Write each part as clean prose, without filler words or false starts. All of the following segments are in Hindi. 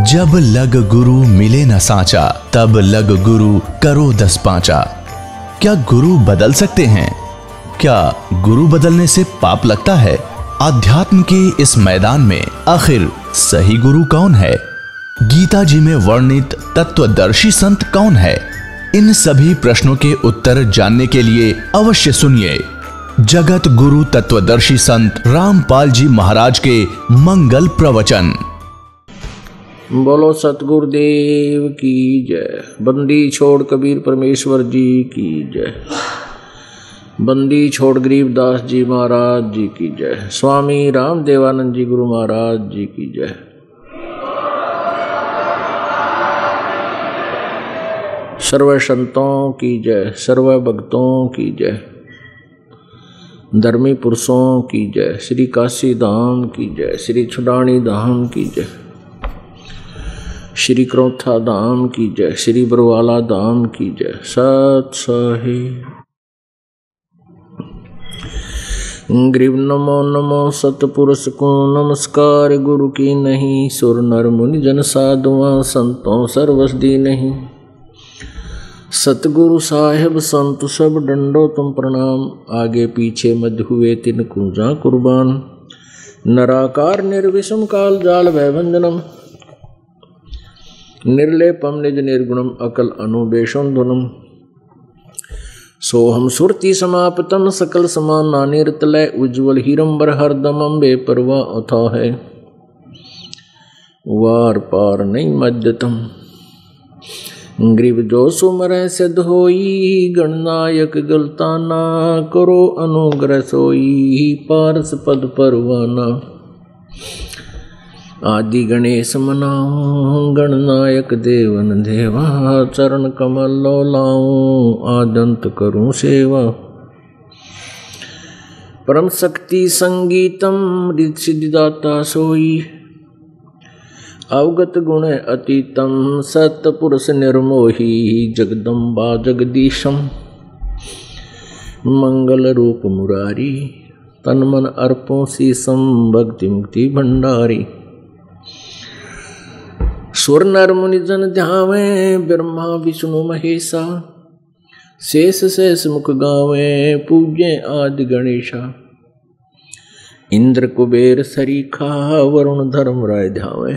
जब लग गुरु मिले न साचा, तब लग गुरु करो 10 पांचा। क्या गुरु बदल सकते हैं? क्या गुरु बदलने से पाप लगता है? अध्यात्म के इस मैदान में आखिर सही गुरु कौन है? गीता जी में वर्णित तत्वदर्शी संत कौन है? इन सभी प्रश्नों के उत्तर जानने के लिए अवश्य सुनिए जगत गुरु तत्वदर्शी संत रामपाल जी महाराज के मंगल प्रवचन। बोलो सतगुरुदेव की जय। बंदी छोड़ कबीर परमेश्वर जी की जय। बंदी छोड़ गरीबदास जी महाराज जी की जय। स्वामी रामदेवानंद जी गुरु महाराज जी की जय। सर्व संतों की जय, सर्व भक्तों की जय, धर्मी पुरुषों की जय, श्री काशी धाम की जय, श्री छुडानी धाम की जय, श्री क्रोथा धाम की जय, श्री बरवाला धाम की जय। सत साहिब ग्रीव नमो नमो सतपुरुष को नमस्कार। गुरु की नहीं सुर नर मुनि जन साधुआ संतों सर्वसदी नहीं। सतगुरु साहेब संत सब डंडो तुम प्रणाम। आगे पीछे मध्य हुए तिन कुंजा कुर्बान। नराकार निर्विषम काल जाल भयभंजनम। निर्लेपम निज निर्गुणम अकल अनुबेशम धुनम। सोहम सुरति समापतम सकल समान नानिर्तलय। उज्ज्वल हीरंबर हरदम अम्बे परवा अथा है। वार पार नहीं मध्यतम। ग्रीव जो सुमर सिद्ध होई। गणनायक गलता ना करो अनुग्रह सोई। पारस पद परवाना। आदि गणेश मनाऊं गणनायक देवन देवा। चरण कमल लो लाऊं आदंत करूं सेवा। परम शक्ति संगीतम रिद्धि सिद्धिदाता सोई। अवगत गुण अतीतम सतपुरुष निर्मोही। जगदम्बा जगदीशम मंगल रूप मुरारी। तन मन अर्पों शीसम भक्ति मुक्ति भंडारी। सुर नर मुनि जन ध्यावे ब्रह्मा विष्णु महेशा। शेष शेष मुख गावे पूज्य आदि गणेशा। इंद्र कुबेर सरीखा वरुण धर्म राय ध्यावे।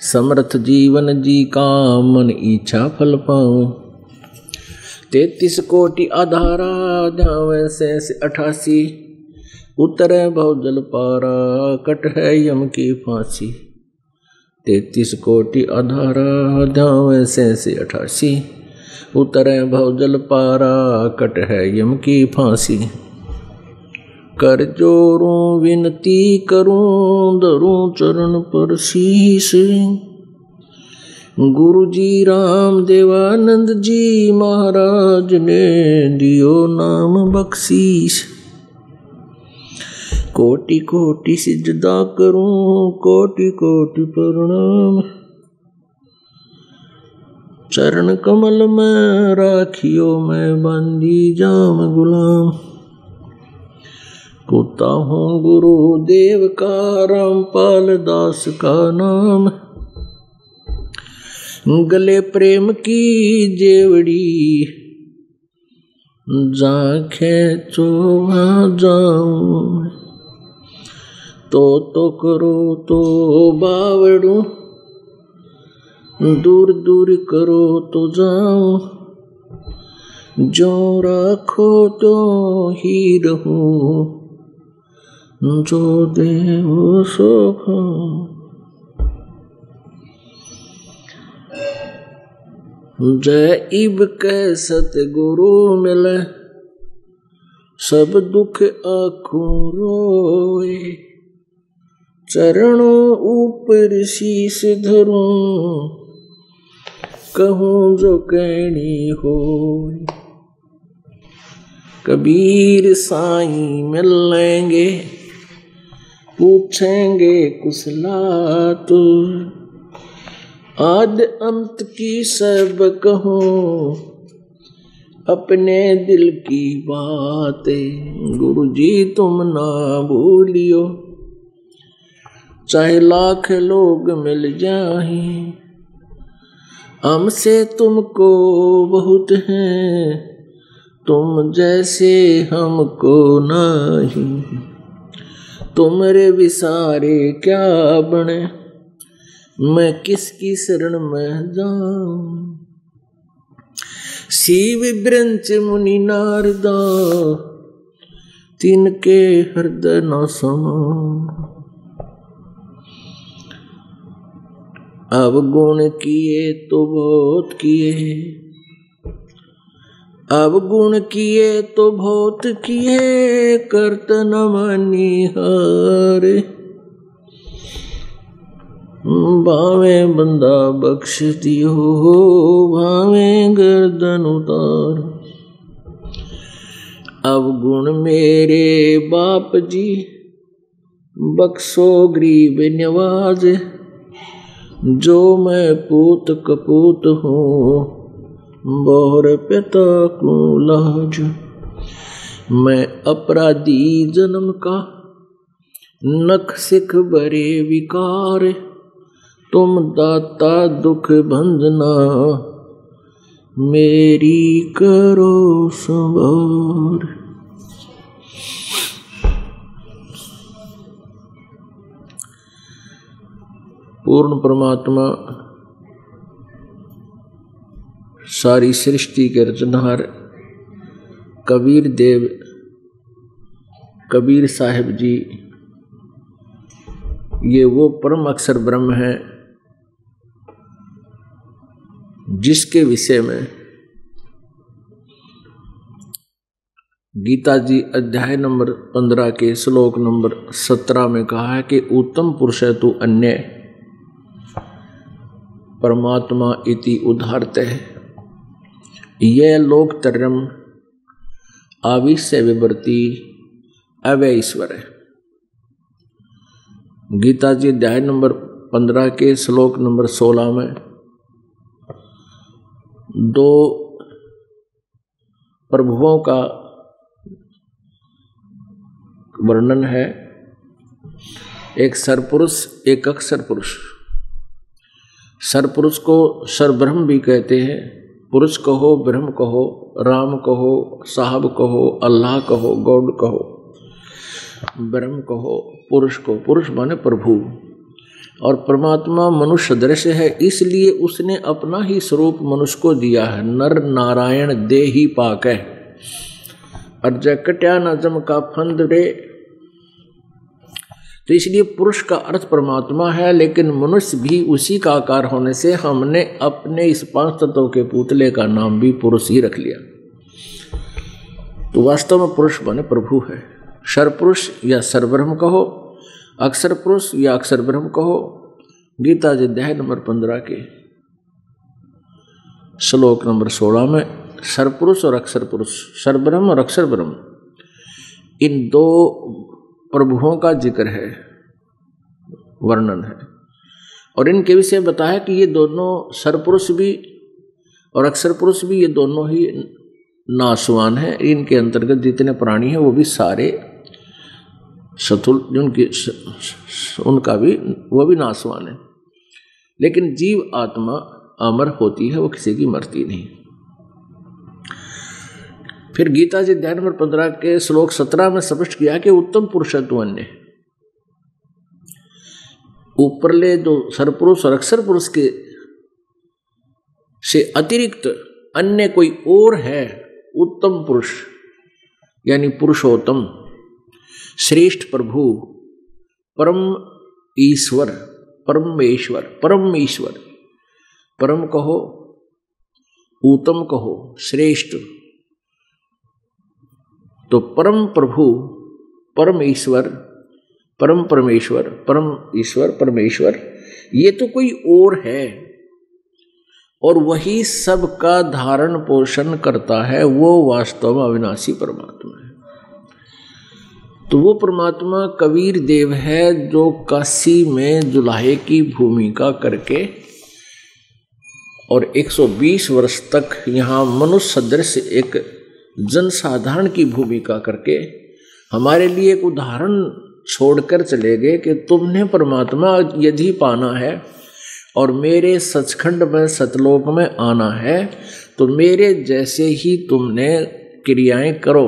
समर्थ जीवन जी का मन इच्छा फल पाऊं। 33 कोटि आधारा ध्यावे शेष 88। उतरे भव जल पारा कट है यम की फांसी। 33 कोटि आधारा ध्यावे शेष 88। उतरे भव जल पारा कट है यम की फांसी। कर जोरूं विनती करूं धरूं चरण पर शीश। गुरु जी राम देवानंद जी महाराज ने दियो नाम बख्शीश। कोटि कोटि सिजदा करूं कोटि कोटि प्रणाम। चरण कमल में राखियो मैं बंदी जाम गुलाम। पुता हूँ गुरु देव का रामपाल दास का नाम। गले प्रेम की जेवड़ी जाखे चोहा जाऊं। तो करो तो बावड़ू दूर दूर करो तो जाऊं। जो राखो तो ही रहूं जो देव सो खाऊं। जय इब कै सतगुरु मिले सब दुख आँखों रोए। चरणों ऊपर शीश धरूं कहूँ जो कहनी हो। कबीर साईं मिल लेंगे पूछेंगे कुशलात। आद अंत की सब कहूँ अपने दिल की बातें। गुरु जी तुम ना भूलियो चाहे लाख लोग मिल जाए, हमसे तुमको बहुत हैं, तुम जैसे हमको नहीं। तुमरे विसारे क्या बने, मैं किसकी शरण में जाऊं। शिव ब्रंच मुनि नारदा, तिनके हृदय न समा। अब गुण किए तो बहुत किए, अब गुण किए तो बहुत किए, करत न मानी हारे। भावे बंदा बख्श दियो, भावे गर्दन उतार। अब गुण मेरे बाप जी, बख्शो गरीब नवाज। जो मैं पूत कपूत हूँ, बोहर पिता को लाज। मैं अपराधी जन्म का, नख सिख बरे विकार। तुम दाता दुख भंजना, मेरी करो संभार। पूर्ण परमात्मा सारी सृष्टि के रचनहार कबीर देव, कबीर साहिब जी, ये वो परम अक्षर ब्रह्म है जिसके विषय में गीता जी अध्याय नंबर 15 के श्लोक नंबर 17 में कहा है कि उत्तम पुरुष है तू अन्य परमात्मा इति उदाहरते है। यह लोकतरम आविश्य विवर्ती अव्यय ईश्वर है। गीता जी अध्याय नंबर 15 के श्लोक नंबर 16 में दो प्रभुओं का वर्णन है, एक सरपुरुष एक अक्षर पुरुष। सरपुरुष को सरब्रह्म भी कहते हैं। पुरुष कहो, ब्रह्म कहो, राम कहो, साहब कहो, अल्लाह कहो, गॉड कहो, ब्रह्म कहो, पुरुष को। पुरुष माने प्रभु। और परमात्मा मनुष्य दृश्य है, इसलिए उसने अपना ही स्वरूप मनुष्य को दिया है। नर नारायण दे ही पाक है। और जकट्या न जम का फंद रे, तो इसलिए पुरुष का अर्थ परमात्मा है, लेकिन मनुष्य भी उसी का आकार होने से हमने अपने इस 5 तत्वों के पुतले का नाम भी पुरुष ही रख लिया। तो वास्तव में पुरुष माने प्रभु है। सरपुरुष या सरब्रह्म कहो, अक्षर पुरुष या अक्षर ब्रह्म कहो। गीता जी अध्याय नंबर 15 के श्लोक नंबर 16 में सरपुरुष और अक्षर पुरुष, सरब्रह्म और अक्षर ब्रह्म, इन दो प्रभुओं का जिक्र है, वर्णन है। और इनके विषय बताया कि ये दोनों सरपुरुष भी और अक्षर पुरुष भी, ये दोनों ही नासवान है। इनके अंतर्गत जितने प्राणी हैं वो भी सारे शत्रुल, उनका भी वो भी नासवान है। लेकिन जीव आत्मा अमर होती है, वो किसी की मरती नहीं। फिर गीता जी अध्याय नंबर 15 के श्लोक 17 में स्पष्ट किया कि उत्तम पुरुष है तू अन्य। ऊपरले जो सरपुरुष और अक्षर पुरुष के से अतिरिक्त अन्य कोई और है उत्तम पुरुष, यानी पुरुषोत्तम, श्रेष्ठ प्रभु, परम ईश्वर, परमेश्वर, परम ईश्वर। परम कहो, उत्तम कहो, श्रेष्ठ। तो परम प्रभु, परम ईश्वर, परम परमेश्वर, परम ईश्वर, परमेश्वर, ये तो कोई और है और वही सबका धारण पोषण करता है। वो वास्तव में अविनाशी परमात्मा है। तो वो परमात्मा कबीर देव है जो काशी में जुलाहे की भूमिका करके और 120 वर्ष तक यहाँ मनुष्य सदृश एक जनसाधारण की भूमिका करके हमारे लिए एक उदाहरण छोड़कर चले गए कि तुमने परमात्मा यदि पाना है और मेरे सचखंड में सतलोक में आना है तो मेरे जैसे ही तुमने क्रियाएं करो,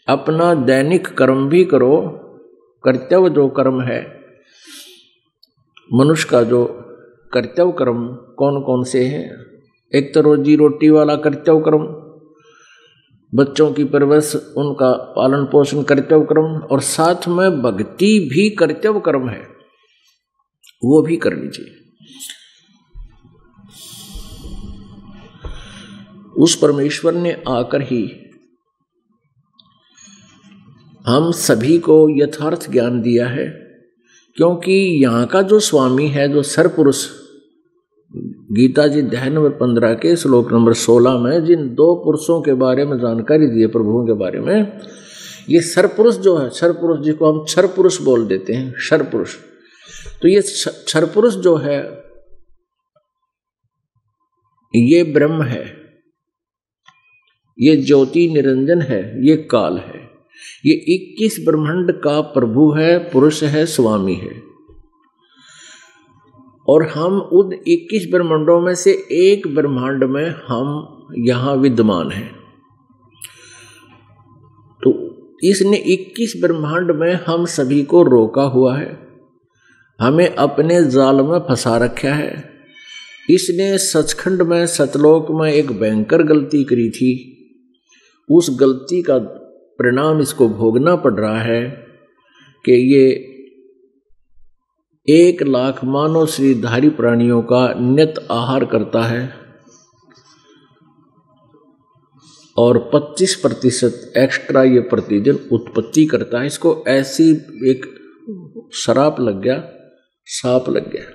अपना दैनिक कर्म भी करो। कर्तव्य जो कर्म है मनुष्य का, जो कर्तव्य कर्म कौन कौन से हैं? एक तो रोजी रोटी वाला कर्तव्य कर्म, बच्चों की परवरिश उनका पालन पोषण कर्तव्य कर्म, और साथ में भक्ति भी कर्तव्य कर्म है, वो भी करनी चाहिए। उस परमेश्वर ने आकर ही हम सभी को यथार्थ ज्ञान दिया है, क्योंकि यहाँ का जो स्वामी है, जो सरपुरुष, गीता जी अध्याय नंबर 15 के श्लोक नंबर 16 में जिन दो पुरुषों के बारे में जानकारी दी है, प्रभुओं के बारे में, ये सरपुरुष जो है, सरपुरुष जिसको हम क्षर पुरुष बोल देते हैं, क्षर पुरुष, तो ये क्षर पुरुष जो है ये ब्रह्म है, ये ज्योति निरंजन है, ये काल है, ये 21 ब्रह्मांड का प्रभु है, पुरुष है, स्वामी है। और हम उन 21 ब्रह्मांडों में से एक ब्रह्मांड में हम यहाँ विद्यमान हैं। तो इसने 21 ब्रह्मांड में हम सभी को रोका हुआ है, हमें अपने जाल में फंसा रखा है। इसने सचखंड में, सतलोक में एक भयंकर गलती करी थी, उस गलती का परिणाम इसको भोगना पड़ रहा है कि ये 1 लाख मानव शरीरधारी प्राणियों का नित आहार करता है और 25% एक्स्ट्रा ये प्रतिदिन उत्पत्ति करता है। इसको ऐसी एक शराप लग गया, साप लग गया।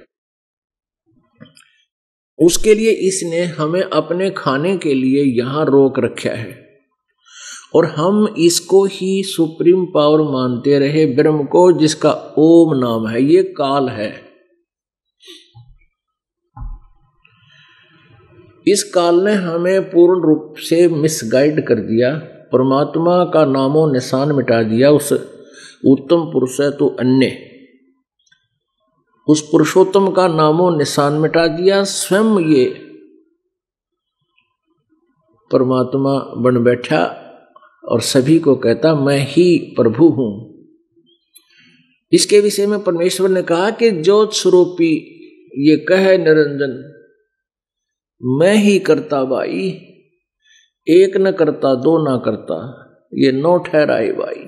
उसके लिए इसने हमें अपने खाने के लिए यहाँ रोक रखा है और हम इसको ही सुप्रीम पावर मानते रहे, ब्रह्म को, जिसका ओम नाम है, ये काल है। इस काल ने हमें पूर्ण रूप से मिसगाइड कर दिया, परमात्मा का नामो निशान मिटा दिया। उस उत्तम पुरुष है तो अन्य, उस पुरुषोत्तम का नामो निशान मिटा दिया। स्वयं ये परमात्मा बन बैठा और सभी को कहता मैं ही प्रभु हूं। इसके विषय में परमेश्वर ने कहा कि ज्योत स्वरूपी ये कहे निरंजन, मैं ही करता भाई, एक न करता दो ना करता, ये 9 ठहराए भाई।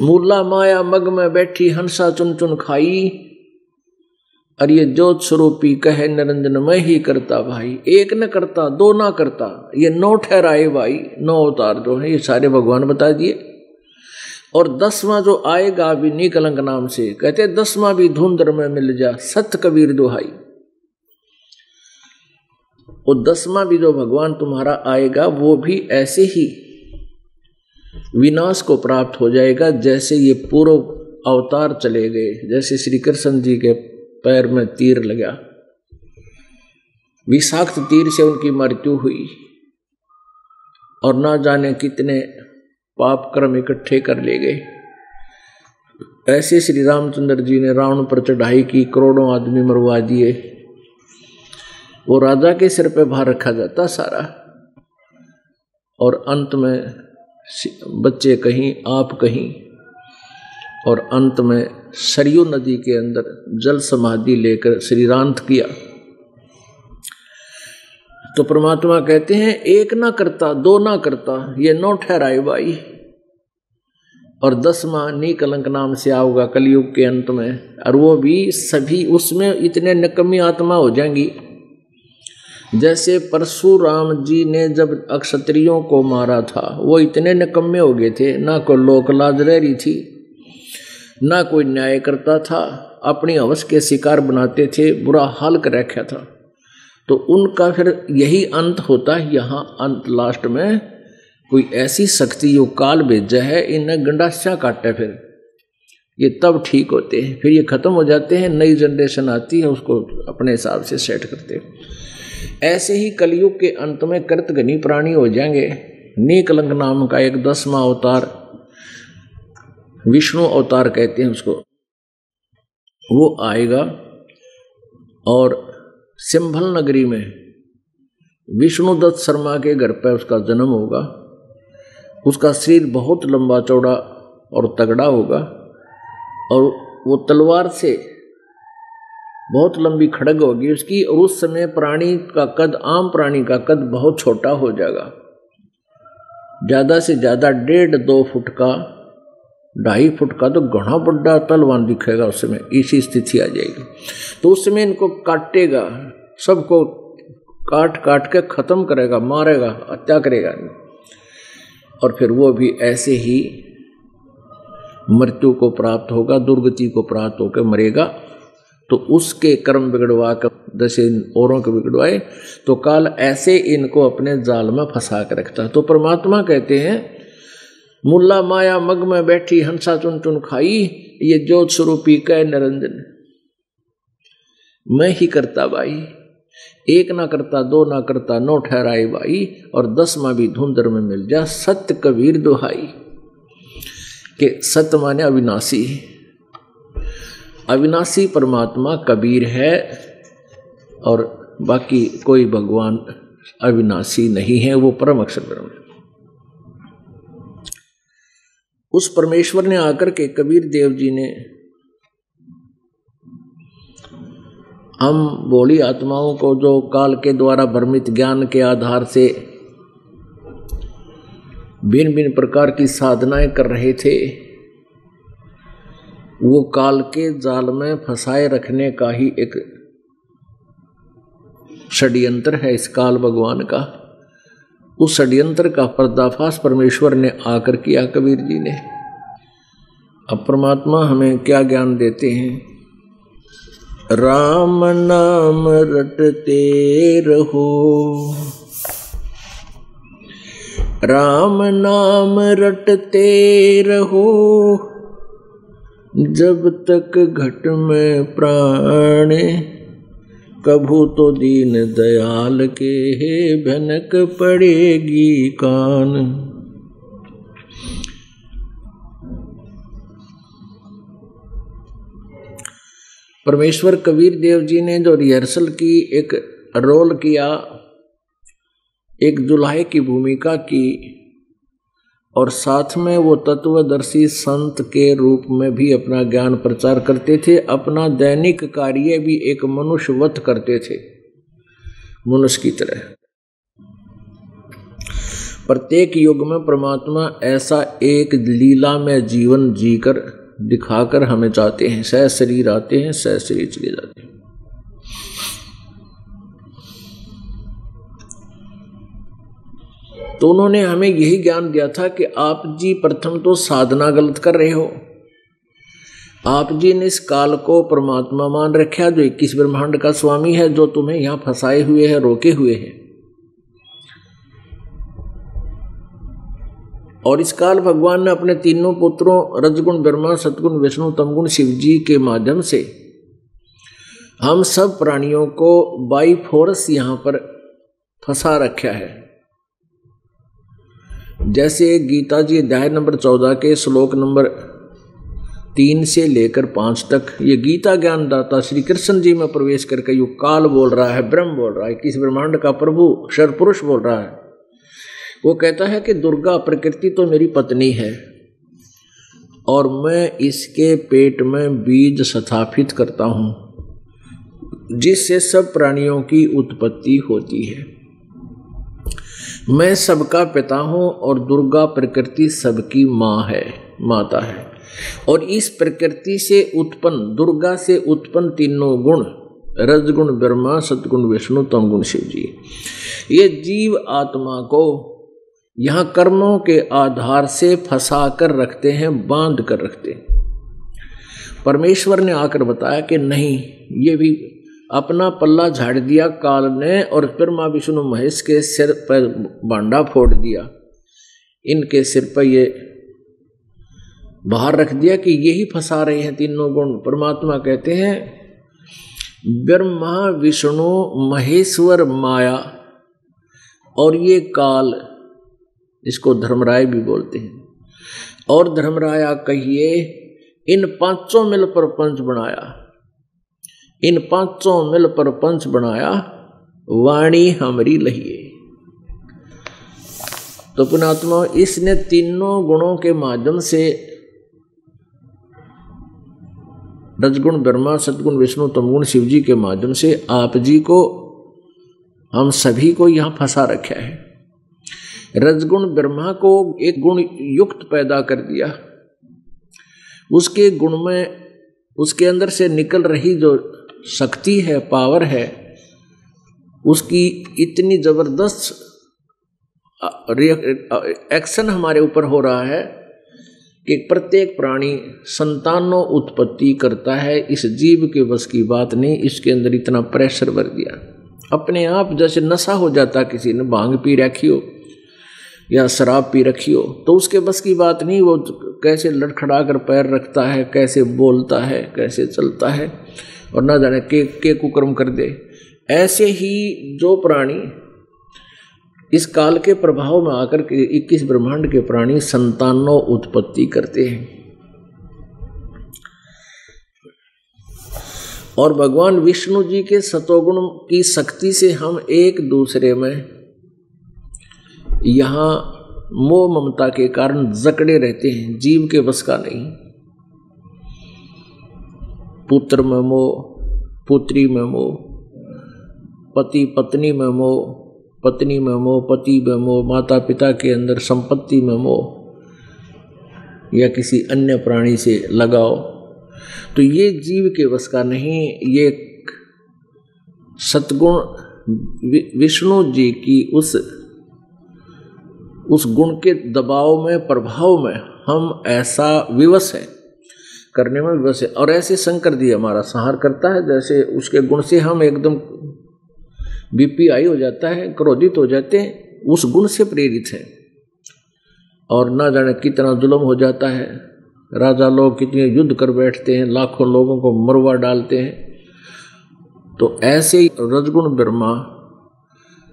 मूला माया मग में बैठी हंसा चुन चुन खाई, और ये ज्योत स्वरूपी कहे निरंजन मैं ही करता भाई, एक न करता दो ना करता, ये 9 ठहराए भाई। 9 अवतार जो है ये सारे भगवान बता दिए। और 10वां जो आएगा भी निकलंक नाम से, कहते 10वां भी धुंधर में मिल जा, सत्य कबीर दुहाई। और 10वां भी जो भगवान तुम्हारा आएगा वो भी ऐसे ही विनाश को प्राप्त हो जाएगा जैसे ये पूर्व अवतार चले गए। जैसे श्री कृष्ण जी के पैर में तीर लगा, विषाक्त तीर से उनकी मृत्यु हुई और ना जाने कितने पाप कर्म इकट्ठे कर ले गए। ऐसे श्री रामचंद्र जी ने रावण पर चढ़ाई की, करोड़ों आदमी मरवा दिए। वो राजा के सिर पे भार रखा जाता सारा, और अंत में बच्चे कहीं, आप कहीं, और अंत में सरयू नदी के अंदर जल समाधि लेकर श्रीरांत किया। तो परमात्मा कहते हैं एक ना करता दो ना करता, ये 9 ठहराए भाई। और 10वां निकलंक नाम से आओगा कलयुग के अंत में, और वो भी सभी उसमें इतने निकम्मी आत्मा हो जाएंगी। जैसे परशुराम जी ने जब अक्षत्रियों को मारा था, वो इतने निकम्मे हो गए थे, ना कोई लोक लाज रह रही थी, ना कोई न्याय करता था, अपनी हवस के शिकार बनाते थे, बुरा हाल कर रखा था। तो उनका फिर यही अंत होता है। यहाँ अंत लास्ट में कोई ऐसी शक्ति जो काल भेजा है, इन्हें गंडासा काटे, फिर ये तब ठीक होते हैं, फिर ये खत्म हो जाते हैं, नई जनरेशन आती है, उसको अपने हिसाब से सेट करते हैं। ऐसे ही कलयुग के अंत में कृतघ्नी प्राणी हो जाएंगे, नीकलंक नाम का एक 10वां अवतार, विष्णु अवतार कहते हैं उसको, वो आएगा और सिंभल नगरी में विष्णुदत्त शर्मा के घर पर उसका जन्म होगा। उसका शरीर बहुत लंबा चौड़ा और तगड़ा होगा और वो तलवार से बहुत लंबी खड़ग होगी उसकी, और उस समय प्राणी का कद, आम प्राणी का कद बहुत छोटा हो जाएगा, ज़्यादा से ज़्यादा 1.5-2 फुट का, 2.5 फुट का तो घना बड़ा तलवार दिखेगा उस समय, इसी स्थिति आ जाएगी। तो उस समय इनको काटेगा, सबको काट काट के खत्म करेगा, मारेगा, हत्या करेगा, और फिर वो भी ऐसे ही मृत्यु को प्राप्त होगा, दुर्गति को प्राप्त होकर मरेगा। तो उसके कर्म बिगड़वा कर जैसे औरों के बिगड़वाए, तो काल ऐसे इनको अपने जाल में फंसा कर रखता है। तो परमात्मा कहते हैं, मुल्ला माया मग में बैठी हंसा चुन चुन खाई, ये ज्योत स्वरूपी कै निरंजन, मैं ही करता भाई, एक ना करता, 2 ना करता, 9 ठहराए भाई, और 10वां भी धुंधर में मिल जा, सत्य कबीर दुहाई। कि सत्य माने अविनाशी, अविनाशी परमात्मा कबीर है, और बाकी कोई भगवान अविनाशी नहीं है, वो परम अक्षर ब्रह्म है। उस परमेश्वर ने आकर के कबीर देव जी ने हम भोली आत्माओं को, जो काल के द्वारा भ्रमित ज्ञान के आधार से भिन्न भिन्न प्रकार की साधनाएं कर रहे थे, वो काल के जाल में फंसाए रखने का ही एक षड्यंत्र है इस काल भगवान का। उस षड्यंत्र का पर्दाफाश परमेश्वर ने आकर किया कबीर जी ने। अब परमात्मा हमें क्या ज्ञान देते हैं? राम नाम रटते रहो, राम नाम रटते रहो, जब तक घट में प्राण, कभू तो दीन दयाल के भनक पड़ेगी कान। परमेश्वर कबीर देव जी ने जो रिहर्सल की, एक रोल किया, एक दुल्हे की भूमिका की, और साथ में वो तत्वदर्शी संत के रूप में भी अपना ज्ञान प्रचार करते थे। अपना दैनिक कार्य भी एक मनुष्यवत करते थे, मनुष्य की तरह। प्रत्येक युग में परमात्मा ऐसा एक लीला में जीवन जीकर दिखाकर हमें चाहते हैं। सह शरीर आते हैं, सह शरीर चले जाते हैं। तो उन्होंने हमें यही ज्ञान दिया था कि आप जी प्रथम तो साधना गलत कर रहे हो। आप जी ने इस काल को परमात्मा मान रखा, जो 21 ब्रह्मांड का स्वामी है, जो तुम्हें यहां फंसाए हुए है, रोके हुए है। और इस काल भगवान ने अपने तीनों पुत्रों रजगुण ब्रह्मा, सतगुण विष्णु, तमगुण शिव जी के माध्यम से हम सब प्राणियों को बाई फोर्स यहां पर फंसा रखा है। जैसे गीता जी अध्याय नंबर 14 के श्लोक नंबर 3 से लेकर 5 तक ये गीता ज्ञानदाता श्री कृष्ण जी में प्रवेश करके यो काल बोल रहा है, ब्रह्म बोल रहा है, किस ब्रह्मांड का प्रभु सर्वपुरुष बोल रहा है। वो कहता है कि दुर्गा प्रकृति तो मेरी पत्नी है और मैं इसके पेट में बीज स्थापित करता हूं, जिससे सब प्राणियों की उत्पत्ति होती है। मैं सबका पिता हूं और दुर्गा प्रकृति सबकी माँ है, माता है। और इस प्रकृति से उत्पन्न, दुर्गा से उत्पन्न तीनों गुण, रजगुण ब्रह्मा, सतगुण विष्णु, तमगुण शिव जी, ये जीव आत्मा को यहाँ कर्मों के आधार से फंसा कर रखते हैं, बांध कर रखते हैं। परमेश्वर ने आकर बताया कि नहीं, ये भी अपना पल्ला झाड़ दिया काल ने, और ब्रह्मा विष्णु महेश के सिर पर बांडा फोड़ दिया, इनके सिर पर ये बाहर रख दिया कि यही फंसा रहे हैं तीनों गुण। परमात्मा कहते हैं ब्रह्मा विष्णु महेश्वर माया और ये काल, इसको धर्मराय भी बोलते हैं। और धर्मराया कहिए इन 500 मिल पर पंच बनाया, इन 500 मिल पर पंच बनाया, वाणी हमारी लहिए। तो पुणात्मा इसने तीनों गुणों के माध्यम से रजगुण ब्रह्मा, सतगुण विष्णु, तमगुण शिव जी के माध्यम से आप जी को, हम सभी को यहां फंसा रखा है। रजगुण ब्रह्मा को एक गुण युक्त पैदा कर दिया, उसके गुण में, उसके अंदर से निकल रही जो शक्ति है, पावर है, उसकी इतनी जबरदस्त एक्शन हमारे ऊपर हो रहा है कि प्रत्येक प्राणी संतानों उत्पत्ति करता है। इस जीव के बस की बात नहीं, इसके अंदर इतना प्रेशर भर दिया, अपने आप जैसे नशा हो जाता, किसी ने भांग पी रखी हो या शराब पी रखी हो तो उसके बस की बात नहीं, वो कैसे लड़खड़ा कर पैर रखता है, कैसे बोलता है, कैसे चलता है, और ना जाने के कुकर्म कर दे। ऐसे ही जो प्राणी इस काल के प्रभाव में आकर के 21 ब्रह्मांड के प्राणी संतानों उत्पत्ति करते हैं। और भगवान विष्णु जी के सतोगुण की शक्ति से हम एक दूसरे में यहाँ मोह ममता के कारण जकड़े रहते हैं, जीव के बस का नहीं। पुत्र में मोह, पुत्री में मोह, पति पत्नी में मोह, पत्नी में मोह, पति में मोह, माता पिता के अंदर संपत्ति में मोह, या किसी अन्य प्राणी से लगाओ, तो ये जीव के बस का नहीं। ये सतगुण विष्णु जी की उस गुण के दबाव में, प्रभाव में हम ऐसा विवश है, करने में विवश है। और ऐसे शंकर जी हमारा संहार करता है, जैसे उसके गुण से हम एकदम बीपी हाई हो जाता है, क्रोधित हो जाते हैं, उस गुण से प्रेरित है। और ना जाने कितना जुल्म हो जाता है, राजा लोग कितने युद्ध कर बैठते हैं, लाखों लोगों को मरवा डालते हैं। तो ऐसे ही रजगुण ब्रह्मा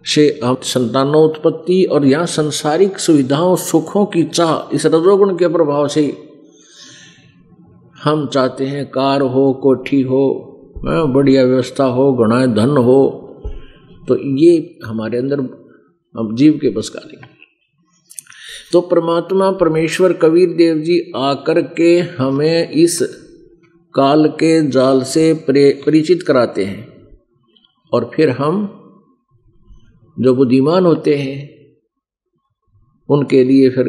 से हम संतानों उत्पत्ति और यहाँ संसारिक सुविधाओं सुखों की चाह, इस रजोगुण के प्रभाव से हम चाहते हैं कार हो, कोठी हो, बढ़िया व्यवस्था हो, घना धन हो, तो ये हमारे अंदर हम जीव के बस का नहीं। तो परमात्मा परमेश्वर कबीर देव जी आकर के हमें इस काल के जाल से परिचित कराते हैं, और फिर हम जो बुद्धिमान होते हैं उनके लिए फिर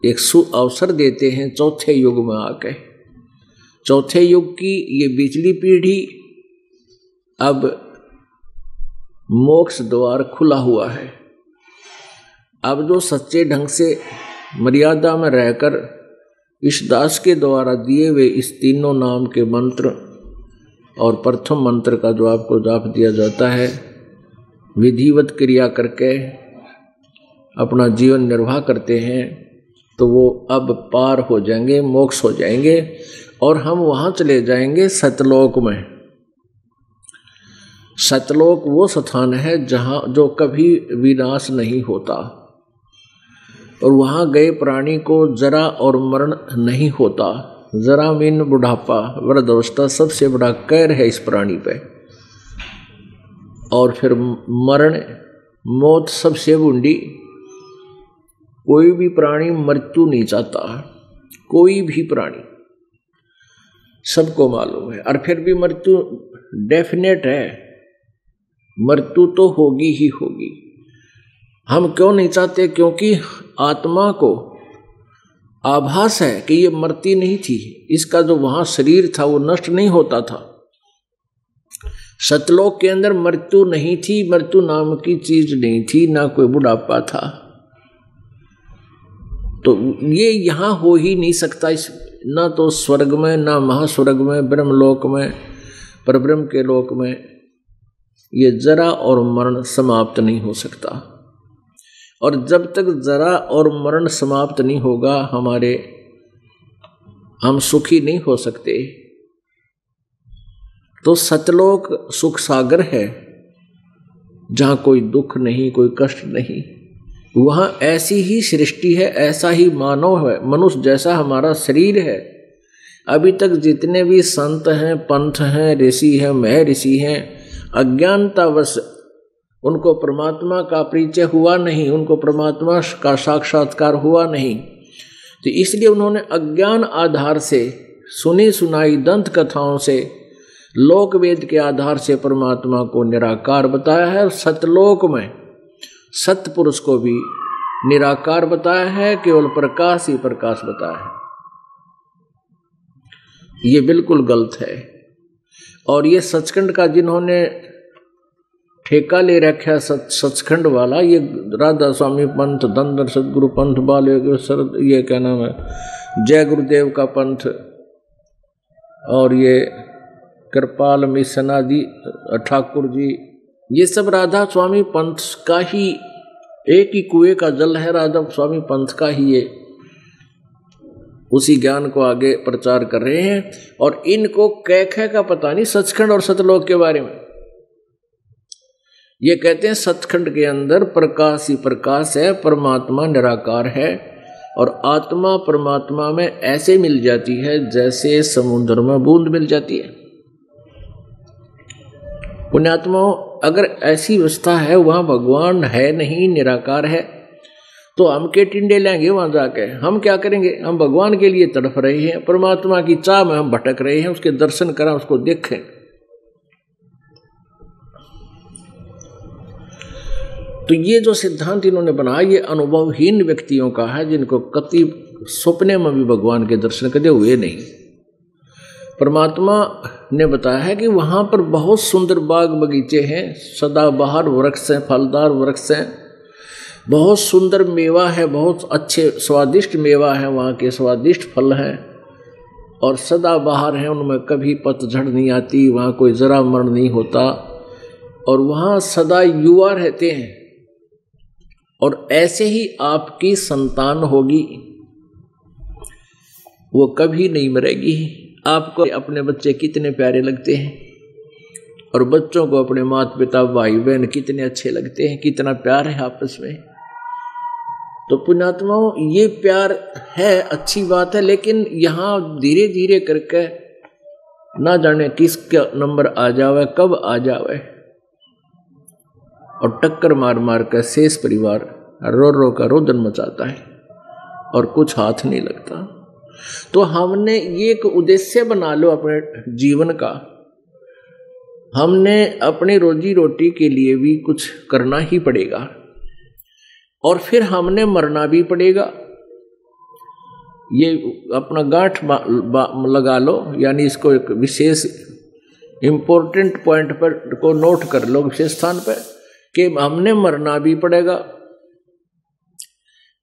एक अवसर देते हैं चौथे युग में आके। चौथे युग की ये बिजली पीढ़ी, अब मोक्ष द्वार खुला हुआ है। अब जो सच्चे ढंग से मर्यादा में रहकर इस दास के द्वारा दिए हुए इस तीनों नाम के मंत्र और प्रथम मंत्र का जो आपको जाप दिया जाता है, विधिवत क्रिया करके अपना जीवन निर्वाह करते हैं, तो वो अब पार हो जाएंगे, मोक्ष हो जाएंगे, और हम वहाँ चले जाएंगे सतलोक में। सतलोक वो स्थान है जहाँ जो कभी विनाश नहीं होता, और वहाँ गए प्राणी को जरा और मरण नहीं होता। जरा मीन बुढ़ापा, वृद्धावस्था सबसे बड़ा कहर है इस प्राणी पे, और फिर मरण, मौत सबसे बूंदी। कोई भी प्राणी मृत्यु नहीं चाहता, कोई भी प्राणी, सबको मालूम है। और फिर भी मृत्यु डेफिनेट है, मृत्यु तो होगी ही होगी। हम क्यों नहीं चाहते? क्योंकि आत्मा को आभास है कि ये मरती नहीं थी, इसका जो वहां शरीर था वो नष्ट नहीं होता था। सतलोक के अंदर मृत्यु नहीं थी, मृत्यु नाम की चीज नहीं थी, ना कोई बुढ़ापा था। तो ये यहां हो ही नहीं सकता, इस ना तो स्वर्ग में, ना महास्वर्ग में, ब्रह्मलोक में, परब्रह्म के लोक में ये जरा और मरण समाप्त नहीं हो सकता। और जब तक जरा और मरण समाप्त नहीं होगा, हम सुखी नहीं हो सकते। तो सतलोक सुख सागर है, जहां कोई दुख नहीं, कोई कष्ट नहीं, वहाँ ऐसी ही सृष्टि है, ऐसा ही मानव है, मनुष्य जैसा हमारा शरीर है। अभी तक जितने भी संत हैं, पंथ हैं, ऋषि हैं, महर्षि हैं, अज्ञानतावश उनको परमात्मा का परिचय हुआ नहीं, उनको परमात्मा का साक्षात्कार हुआ नहीं, तो इसलिए उन्होंने अज्ञान आधार से सुनी सुनाई दंत कथाओं से, लोक वेद के आधार से परमात्मा को निराकार बताया है। और सतलोक में सतपुरुष को भी निराकार बताया है, केवल प्रकाश ही प्रकाश बताया है। ये बिल्कुल गलत है। और ये सचखंड का जिन्होंने ठेका ले रखा है सचखंड वाला, ये राधा स्वामी पंथ, धनधर सदगुरु पंथ, बाल ये क्या नाम है, जय गुरुदेव का पंथ, और ये कृपाल मिशन आदि ठाकुर जी, ये सब राधा स्वामी पंथ का ही, एक ही कुएं का जल है, राधा स्वामी पंथ का ही ये उसी ज्ञान को आगे प्रचार कर रहे हैं। और इनको कैखे का पता नहीं सचखंड और सतलोक के बारे में। ये कहते हैं सचखंड के अंदर प्रकाश ही प्रकाश है, परमात्मा निराकार है, और आत्मा परमात्मा में ऐसे मिल जाती है जैसे समुद्र में बूंद मिल जाती है। पुण्यात्माओं, अगर ऐसी अवस्था है, वहां भगवान है नहीं, निराकार है, तो हम के टिंडे लेंगे वहां जाके? हम क्या करेंगे? हम भगवान के लिए तड़प रहे हैं, परमात्मा की चाह में हम भटक रहे हैं, उसके दर्शन करें, उसको देखें। तो ये जो सिद्धांत इन्होंने बनाया, ये अनुभवहीन व्यक्तियों का है, जिनको कति सपने में भी भगवान के दर्शन कदे हुए नहीं। परमात्मा ने बताया है कि वहाँ पर बहुत सुंदर बाग बगीचे हैं, सदाबहार वृक्ष हैं, फलदार वृक्ष हैं, बहुत सुंदर मेवा है, बहुत अच्छे स्वादिष्ट मेवा है, वहाँ के स्वादिष्ट फल हैं, और सदाबहार हैं, उनमें कभी पतझड़ नहीं आती, वहाँ कोई जरा मरण नहीं होता, और वहाँ सदा युवा रहते हैं। और ऐसे ही आपकी संतान होगी, वो कभी नहीं मरेगी। आपको अपने बच्चे कितने प्यारे लगते हैं, और बच्चों को अपने माता पिता भाई बहन कितने अच्छे लगते हैं, कितना प्यार है आपस में। तो पुण्यात्माओं, ये प्यार है, अच्छी बात है, लेकिन यहाँ धीरे धीरे करके ना जाने किसका नंबर आ जावे, कब आ जावे, और टक्कर मार मार कर शेष परिवार रो रो का रोदन मचाता है, और कुछ हाथ नहीं लगता। तो हमने ये एक उद्देश्य बना लो अपने जीवन का, हमने अपनी रोजी रोटी के लिए भी कुछ करना ही पड़ेगा, और फिर हमने मरना भी पड़ेगा। ये अपना गांठ लगा लो, यानी इसको एक विशेष इम्पोर्टेंट पॉइंट पर को नोट कर लो, विशेष स्थान पर, कि हमने मरना भी पड़ेगा,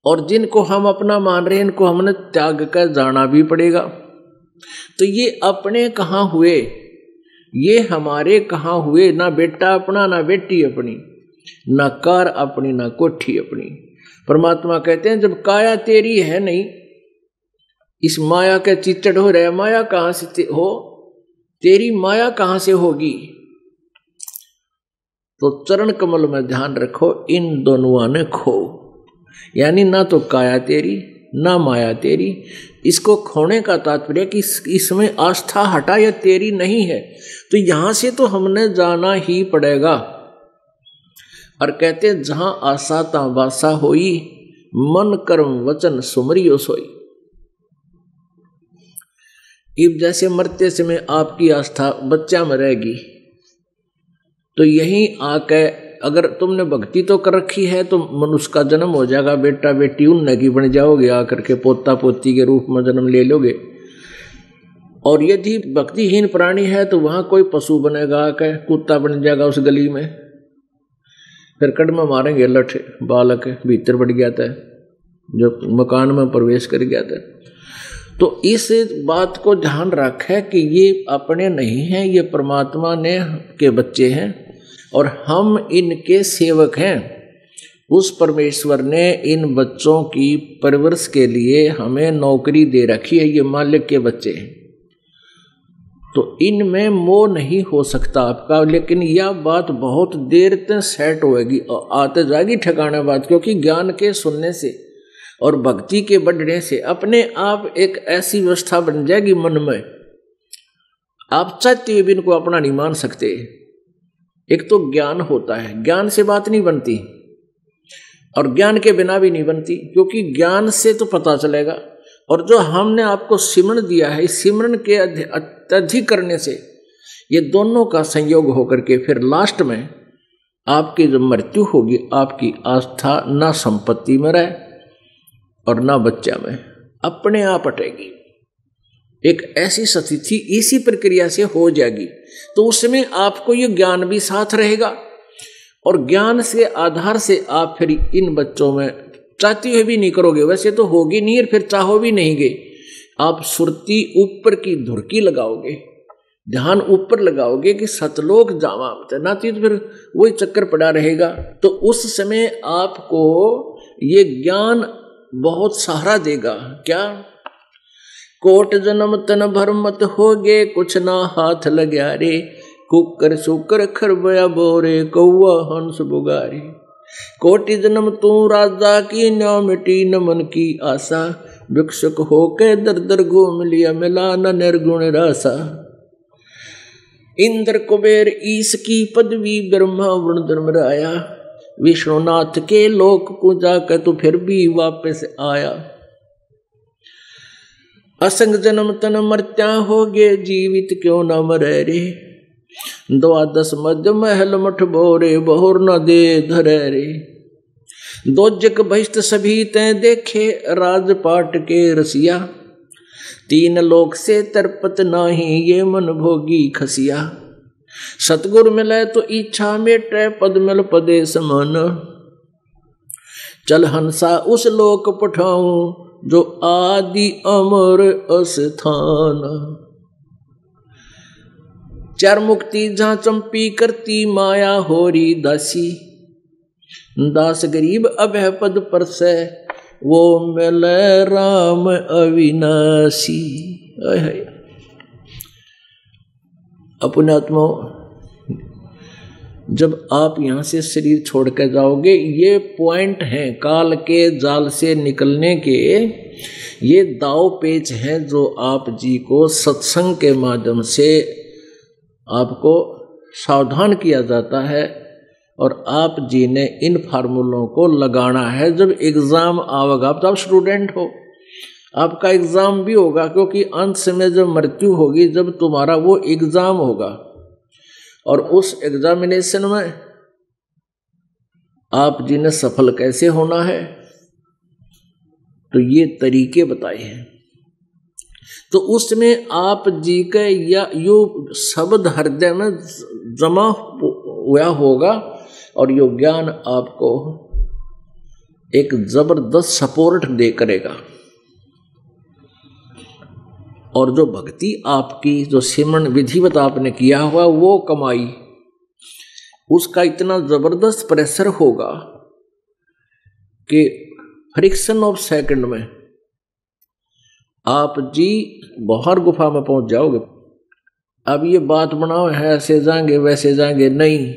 और जिनको हम अपना मान रहे हैं इनको हमने त्याग कर जाना भी पड़ेगा। तो ये अपने कहाँ हुए, ये हमारे कहाँ हुए? ना बेटा अपना, ना बेटी अपनी, ना कार अपनी, ना कोठी अपनी। परमात्मा कहते हैं जब काया तेरी है नहीं, इस माया के चिचड़ हो रहे, माया कहाँ से हो, तेरी माया कहाँ से होगी? तो चरण कमल में ध्यान रखो, इन दोनों ने खो, यानी ना तो काया तेरी ना माया तेरी। इसको खोने का तात्पर्य कि इसमें आस्था हटा या तेरी नहीं है, तो यहां से तो हमने जाना ही पड़ेगा। और कहते जहां आशा ता वासा होई, मन कर्म वचन सुमरियो सोई। इब जैसे मरते समय आपकी आस्था बच्चा में रहेगी, तो यहीं आके अगर तुमने भक्ति तो कर रखी है तो मनुष्य का जन्म हो जाएगा, बेटा बेटी उन की बन जाओगे, आकर के पोता पोती के रूप में जन्म ले लोगे। और यदि भक्तिहीन प्राणी है तो वहां कोई पशु बनेगा, आकर कुत्ता बन जाएगा उस गली में, फिर कड़मा मारेंगे लठ, बालक भीतर बढ़ गया था, जब मकान में प्रवेश कर गया था। तो इस बात को ध्यान रखे कि ये अपने नहीं हैं, ये परमात्मा ने के बच्चे हैं, और हम इनके सेवक हैं। उस परमेश्वर ने इन बच्चों की परवरिश के लिए हमें नौकरी दे रखी है, ये मालिक के बच्चे हैं। तो इनमें मोह नहीं हो सकता आपका। लेकिन यह बात बहुत देर तक सेट होएगी और आते जाएगी ठिकाने बात, क्योंकि ज्ञान के सुनने से और भक्ति के बढ़ने से अपने आप एक ऐसी व्यवस्था बन जाएगी मन में, आप चाहते हुए भी इनको अपना नहीं मान सकते। एक तो ज्ञान होता है, ज्ञान से बात नहीं बनती और ज्ञान के बिना भी नहीं बनती, क्योंकि ज्ञान से तो पता चलेगा। और जो हमने आपको सिमरण दिया है, इस सिमरण के अत्यधिक करने से ये दोनों का संयोग होकर के फिर लास्ट में आपकी जब मृत्यु होगी, आपकी आस्था ना संपत्ति में रहे और ना बच्चा में, अपने आप हटेगी। एक ऐसी स्थिति इसी प्रक्रिया से हो जाएगी। तो उसमें आपको ये ज्ञान भी साथ रहेगा और ज्ञान से आधार से आप फिर इन बच्चों में चाहते हुए भी नहीं करोगे, वैसे तो होगी नहीं और फिर चाहो भी नहीं गए। आप सुरती ऊपर की धुरकी लगाओगे, ध्यान ऊपर लगाओगे कि सतलोक जावा, ना तो फिर वही चक्कर पड़ा रहेगा। तो उस समय आपको ये ज्ञान बहुत सहारा देगा। क्या? कोट जन्म तन भर मत होगे, कुछ ना हाथ लग्या रे, कुकर सुकर खरबया बोरे, कौआ हंस बुगारे। कोटि जन्म तू राजा की, न मिटी न मन की आशा, भिक्षुक होके दर दर घूम लिया, मिला न निर्गुण रासा। इंद्र कुबेर ईश की पदवी, ब्रह्मा वरुण धर्मराया, विष्णुनाथ के लोक को जाकर तो फिर भी वापस आया। असंग जन्म तन मर्त्या होगे, जीवित क्यों न मरे रे, द्वादश मध्य महल मठ बोरे, बहुर न दे धरे रे। दोजक बहिष्ट सभी तय देखे, राजपाट के रसिया, तीन लोक से तरपत नाही, ये मन भोगी खसिया। सतगुर मिले तो इच्छा मेटे, पद मिल पदे समान, चल हंसा उस लोक पठाऊं, जो आदि अमर अस्थान। चार मुक्ति जहाँ चंपी करती, माया होरी दासी, दास गरीब अभय पद पर से, वो मिले राम अविनाशी। अपने आत्मा, जब आप यहाँ से शरीर छोड़ कर जाओगे, ये पॉइंट हैं काल के जाल से निकलने के, ये दाव पेच हैं जो आप जी को सत्संग के माध्यम से आपको सावधान किया जाता है और आप जी ने इन फार्मूलों को लगाना है। जब एग्ज़ाम आवेगा, तो आप स्टूडेंट हो, आपका एग्ज़ाम भी होगा, क्योंकि अंत में जब मृत्यु होगी, जब तुम्हारा वो एग्ज़ाम होगा और उस एग्जामिनेशन में आप जी ने सफल कैसे होना है, तो ये तरीके बताए हैं। तो उसमें आप जी के या यो शब्द हृदय में जमा हुआ होगा और यो ज्ञान आपको एक जबरदस्त सपोर्ट दे करेगा। और जो भक्ति आपकी, जो सिमरण विधिवत आपने किया हुआ वो कमाई, उसका इतना जबरदस्त प्रेशर होगा कि फ्रिक्शन ऑफ सेकंड में आप जी बाहर गुफा में पहुंच जाओगे। अब ये बात बनाओ है ऐसे जाएंगे वैसे जाएंगे, नहीं।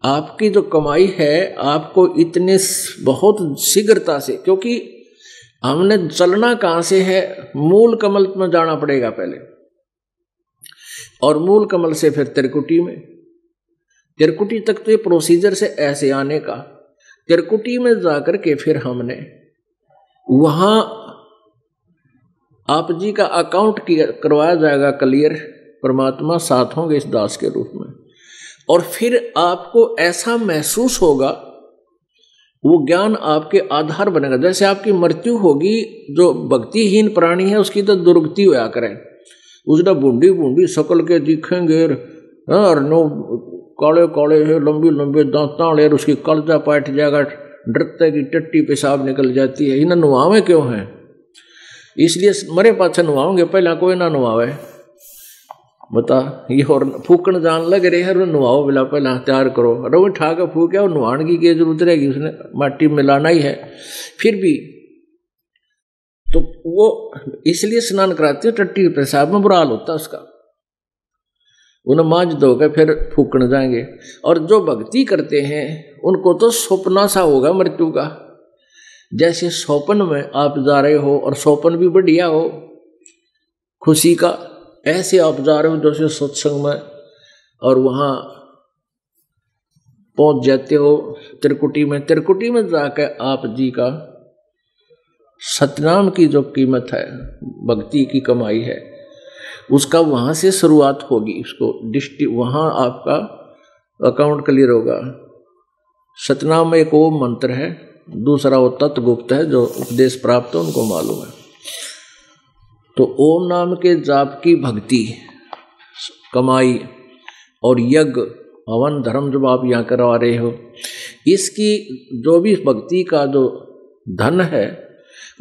आपकी जो कमाई है आपको इतने बहुत शीघ्रता से, क्योंकि हमने चलना कहाँ से है, मूल कमल में जाना पड़ेगा पहले, और मूल कमल से फिर त्रिकुटी में, त्रिकुटी तक तो ये प्रोसीजर से ऐसे आने का। त्रिकुटी में जाकर के फिर हमने वहाँ आप जी का अकाउंट करवाया जाएगा क्लियर, परमात्मा साथ होंगे इस दास के रूप में, और फिर आपको ऐसा महसूस होगा, वो ज्ञान आपके आधार बनेगा। जैसे आपकी मृत्यु होगी, जो भक्तिहीन प्राणी है उसकी तो दुर्गति होया करे, उसने बूंदी बूंदी शकल के दिखेंगे और नो काले काले है, लंबी लंबे दांतां, उसकी कलजा पाट जाएगा, डरते की टट्टी पेशाब निकल जाती है। इन्हें नुआवे क्यों है? इसलिए मरे पाछे नुआओगे, पहला कोई ना नुआवे। बता, ये और फूकन जान लग रहे हैं, नुआओ बिला पहला तैयार करो, रोज ठा के फूके और नुआन की जरूरत रहेगी, उसने माटी मिलाना ही है। फिर भी तो वो इसलिए स्नान कराते हैं, टट्टी पेशाब में बुरा हाल होता है उसका, उन्हें मांझ धोकर फिर फूकने जाएंगे। और जो भक्ति करते हैं उनको तो सपना सा होगा मृत्यु का, जैसे स्वप्न में आप जा रहे हो और स्वप्न भी बढ़िया हो खुशी का, ऐसे आप जा रहे हो जैसे सत्संग में, और वहां पहुंच जाते हो त्रिकुटी में जाकर आप जी का सतनाम की जो कीमत है, भक्ति की कमाई है, उसका वहां से शुरुआत होगी। उसको वहां आपका अकाउंट क्लियर होगा। सतनाम में एक ओम मंत्र है, दूसरा वो तत्गुप्त है, जो उपदेश प्राप्त है उनको मालूम है। तो ओम नाम के जाप की भक्ति कमाई और यज्ञ हवन धर्म जब आप यहाँ करवा रहे हो, इसकी जो भी भक्ति का जो धन है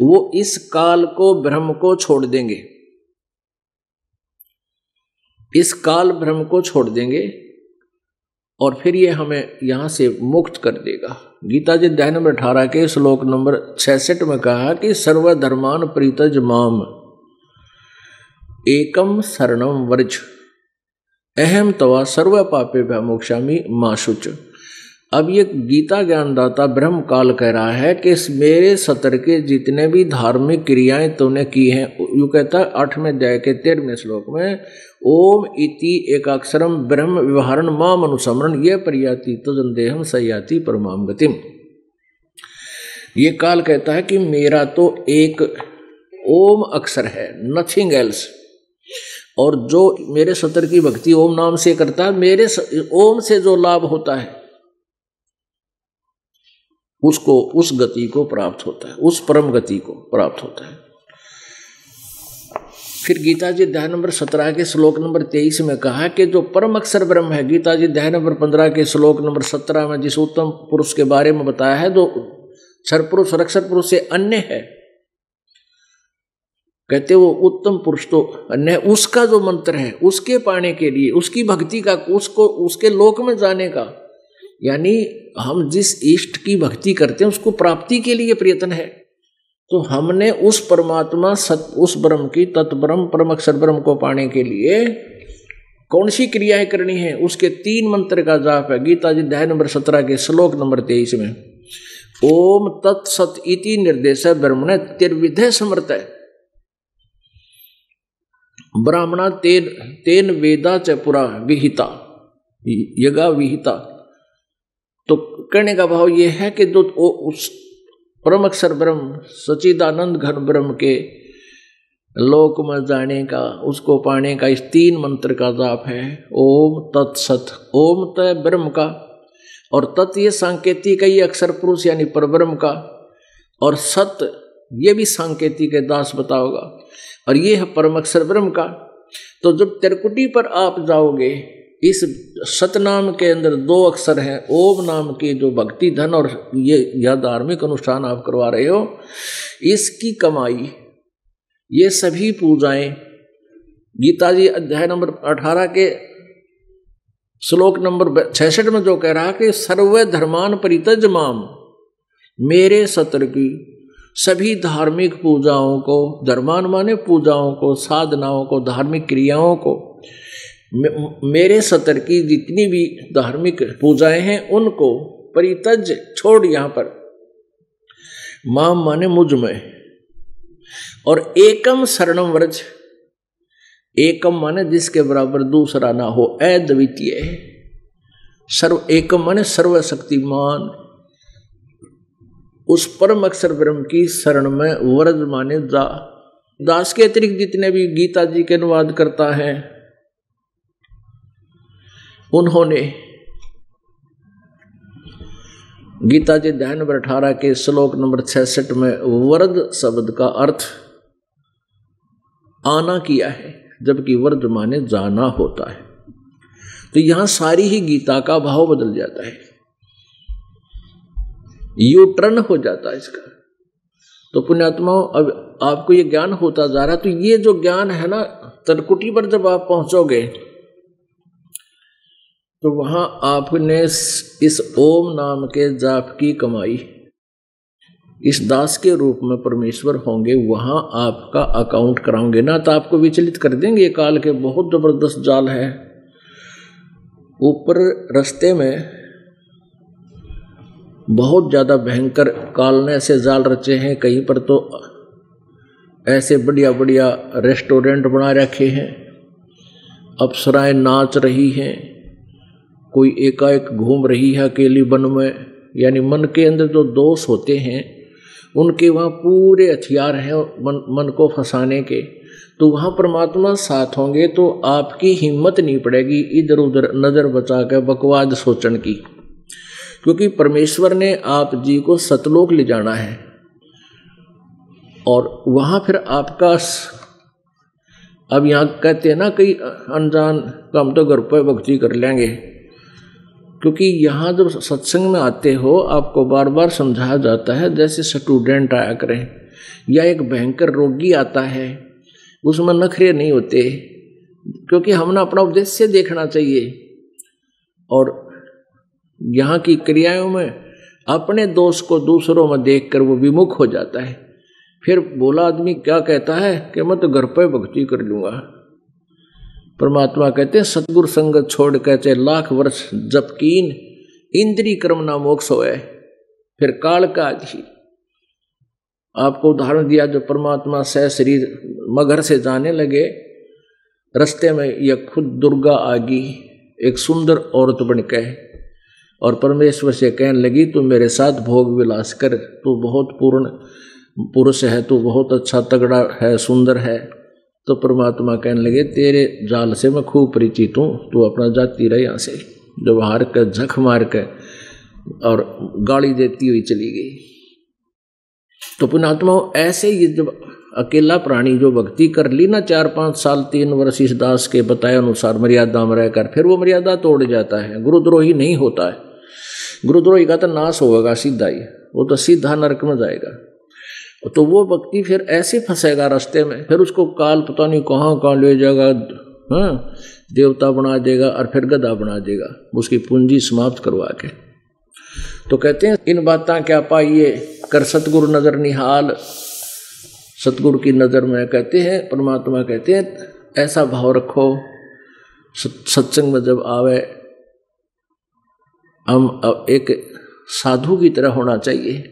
वो इस काल को भ्रम को छोड़ देंगे, इस काल भ्रम को छोड़ देंगे और फिर ये हमें यहां से मुक्त कर देगा। गीता जी अध्याय नंबर 18 के श्लोक नंबर 66 में कहा कि सर्वधर्मान परित्यज माम एकम शरणम व्रज अहम तवा सर्व पापेभ्यः मोक्षामि मा शुच। अब ये गीता ज्ञानदाता ब्रह्म काल कह रहा है कि मेरे सतर के जितने भी धार्मिक क्रियाएं तूने की हैं, यू कहता है 8वें अध्याय के 13वें श्लोक में, ओम इति एकाक्षरम ब्रह्म व्यवहारण माम अनुसमरण ये परियाति तजंदेहम सयाति परमाम गतिम। ये काल कहता है कि मेरा तो एक ओम अक्षर है, नथिंग एल्स, और जो मेरे सतर की भक्ति ओम नाम से करता है, मेरे ओम से जो लाभ होता है उसको उस गति को प्राप्त होता है, उस परम गति को प्राप्त होता है। फिर गीता जी अध्याय नंबर 17 के श्लोक नंबर 23 में कहा कि जो परम अक्षर ब्रह्म है, गीता जी अध्याय नंबर 15 के श्लोक नंबर 17 में जिस उत्तम पुरुष के बारे में बताया है, जो सरपुरुष और अक्षर पुरुष से अन्य है, कहते वो उत्तम पुरुष तो अन्य है, उसका जो मंत्र है उसके पाने के लिए, उसकी भक्ति का, उसको उसके लोक में जाने का, यानी हम जिस इष्ट की भक्ति करते हैं उसको प्राप्ति के लिए प्रयत्न है। तो हमने उस परमात्मा उस ब्रह्म की तत्ब्रह्म परम अक्षर ब्रह्म को पाने के लिए कौन सी क्रियाएं करनी है, उसके 3 मंत्र का जाप है। गीता जी अध्याय नंबर 17 के श्लोक नंबर 23 में ओम तत्सत इति निर्देश ब्रह्मणे तिर्विधे समर्थ है ब्राह्मणा तेन वेदा च पुरा विहिता यगा विहिता। तो कहने का भाव यह है कि जो उस परम अक्षर ब्रह्म सच्चिदानंद घन ब्रह्म के लोक में जाने का, उसको पाने का इस 3 मंत्र का जाप है। ओम तत्सत, ओम तय ब्रह्म का, और तत् ये सांकेतिक है, ये अक्षर पुरुष यानी परब्रह्म का, और सत ये भी सांकेतिक है, दास बताओगा, और ये है परम अक्षर ब्रह्म का। तो जब त्रिकुटी पर आप जाओगे, इस सतनाम के अंदर 2 अक्षर हैं, ओम नाम की जो भक्ति धन और ये यह धार्मिक अनुष्ठान आप करवा रहे हो, इसकी कमाई, ये सभी पूजाएं गीता जी अध्याय नंबर 18 के श्लोक नंबर 66 में जो कह रहा कि सर्व धर्मान परित्यज माम, मेरे सतर की सभी धार्मिक पूजाओं को, धर्मान माने पूजाओं को, साधनाओं को, धार्मिक क्रियाओं को, मेरे सतर की जितनी भी धार्मिक पूजाएं हैं उनको परित्यज छोड़, यहां पर माम माने मुझ में, और एकम शरणम व्रज, एकम माने जिसके बराबर दूसरा ना हो, अद्वितीय, सर्व एकम माने सर्वशक्तिमान, उस परम अक्षर ब्रह्म की शरण में, व्रज माने दास के अतिरिक्त जितने भी गीता जी के अनुवाद करता है उन्होंने गीता जी अध्याय नंबर 18 के श्लोक नंबर 66 में व्रज शब्द का अर्थ आना किया है, जबकि व्रज माने जाना होता है। तो यहां सारी ही गीता का भाव बदल जाता है, यू टर्न हो जाता है इसका। तो पुण्यात्माओं, अब आपको ये ज्ञान होता जा रहा है। तो ये जो ज्ञान है ना, त्रिकुटी पर जब आप पहुंचोगे तो वहां आपने इस ओम नाम के जाप की कमाई, इस दास के रूप में परमेश्वर होंगे, वहां आपका अकाउंट कराओगे ना तो आपको विचलित कर देंगे। काल के बहुत जबरदस्त जाल है। ऊपर रास्ते में बहुत ज्यादा भयंकर काल ने ऐसे जाल रचे हैं। कहीं पर तो ऐसे बढ़िया बढ़िया रेस्टोरेंट बना रखे हैं, अप्सराएं नाच रही हैं, कोई एकाएक घूम रही है अकेली वन में। यानी मन के अंदर जो दोष होते हैं उनके वहाँ पूरे हथियार हैं मन को फंसाने के। तो वहाँ परमात्मा साथ होंगे तो आपकी हिम्मत नहीं पड़ेगी इधर उधर नज़र बचा कर बकवाद सोचने की, क्योंकि परमेश्वर ने आप जी को सतलोक ले जाना है। और वहाँ फिर आपका, अब यहाँ कहते हैं ना कई अनजान हम तो घर पर भक्ति कर लेंगे, क्योंकि यहाँ जब सत्संग में आते हो आपको बार बार समझाया जाता है जैसे स्टूडेंट आया करें या एक भयंकर रोगी आता है, उसमें नखरे नहीं होते, क्योंकि हमने अपना उद्देश्य देखना चाहिए। और यहाँ की क्रियाओं में अपने दोष को दूसरों में देखकर वो विमुख हो जाता है। फिर बोला आदमी क्या कहता है कि मैं तो घर पर भक्ति कर लूँगा। परमात्मा कहते हैं सतगुरु संगत छोड़ कर चाहे लाख वर्ष जप कीन, इंद्री कर्म ना मोक्ष होए। फिर काल का ही आपको उदाहरण दिया, जो परमात्मा से शरीर मगर से जाने लगे, रास्ते में यह खुद दुर्गा आ गई एक सुंदर औरत बनकर और परमेश्वर से कहने लगी तू मेरे साथ भोग विलास कर, तू बहुत पूर्ण पुरुष है, तू बहुत अच्छा तगड़ा है, सुंदर है। तो परमात्मा कहने लगे तेरे जाल से मैं खूब परिचित हूँ, तू अपना जाती रहे यहाँ से। जब हार कर झक मार कर और गाली देती हुई चली गई। तो पुण्यात्मा ऐसे ही जब अकेला प्राणी जो भक्ति कर ली ना 4-5 साल 3 वर्ष इस दास के बताए अनुसार मर्यादा में रहकर, फिर वो मर्यादा तोड़ जाता है, गुरुद्रोही नहीं होता है। गुरुद्रोही का तो नाश होगा सीधा ही, वो तो सीधा नरक में जाएगा। तो वो व्यक्ति फिर ऐसे फंसेगा रास्ते में, फिर उसको काल पता नहीं कहाँ कहाँ ले जाएगा, हाँ देवता बना देगा और फिर गधा बना देगा उसकी पूंजी समाप्त करवा के। तो कहते हैं इन बातें क्या पाइए कर सतगुरु नजर निहाल। सतगुरु की नज़र में कहते हैं परमात्मा कहते हैं ऐसा भाव रखो सत्संग में जब आवे हम एक साधु की तरह होना चाहिए,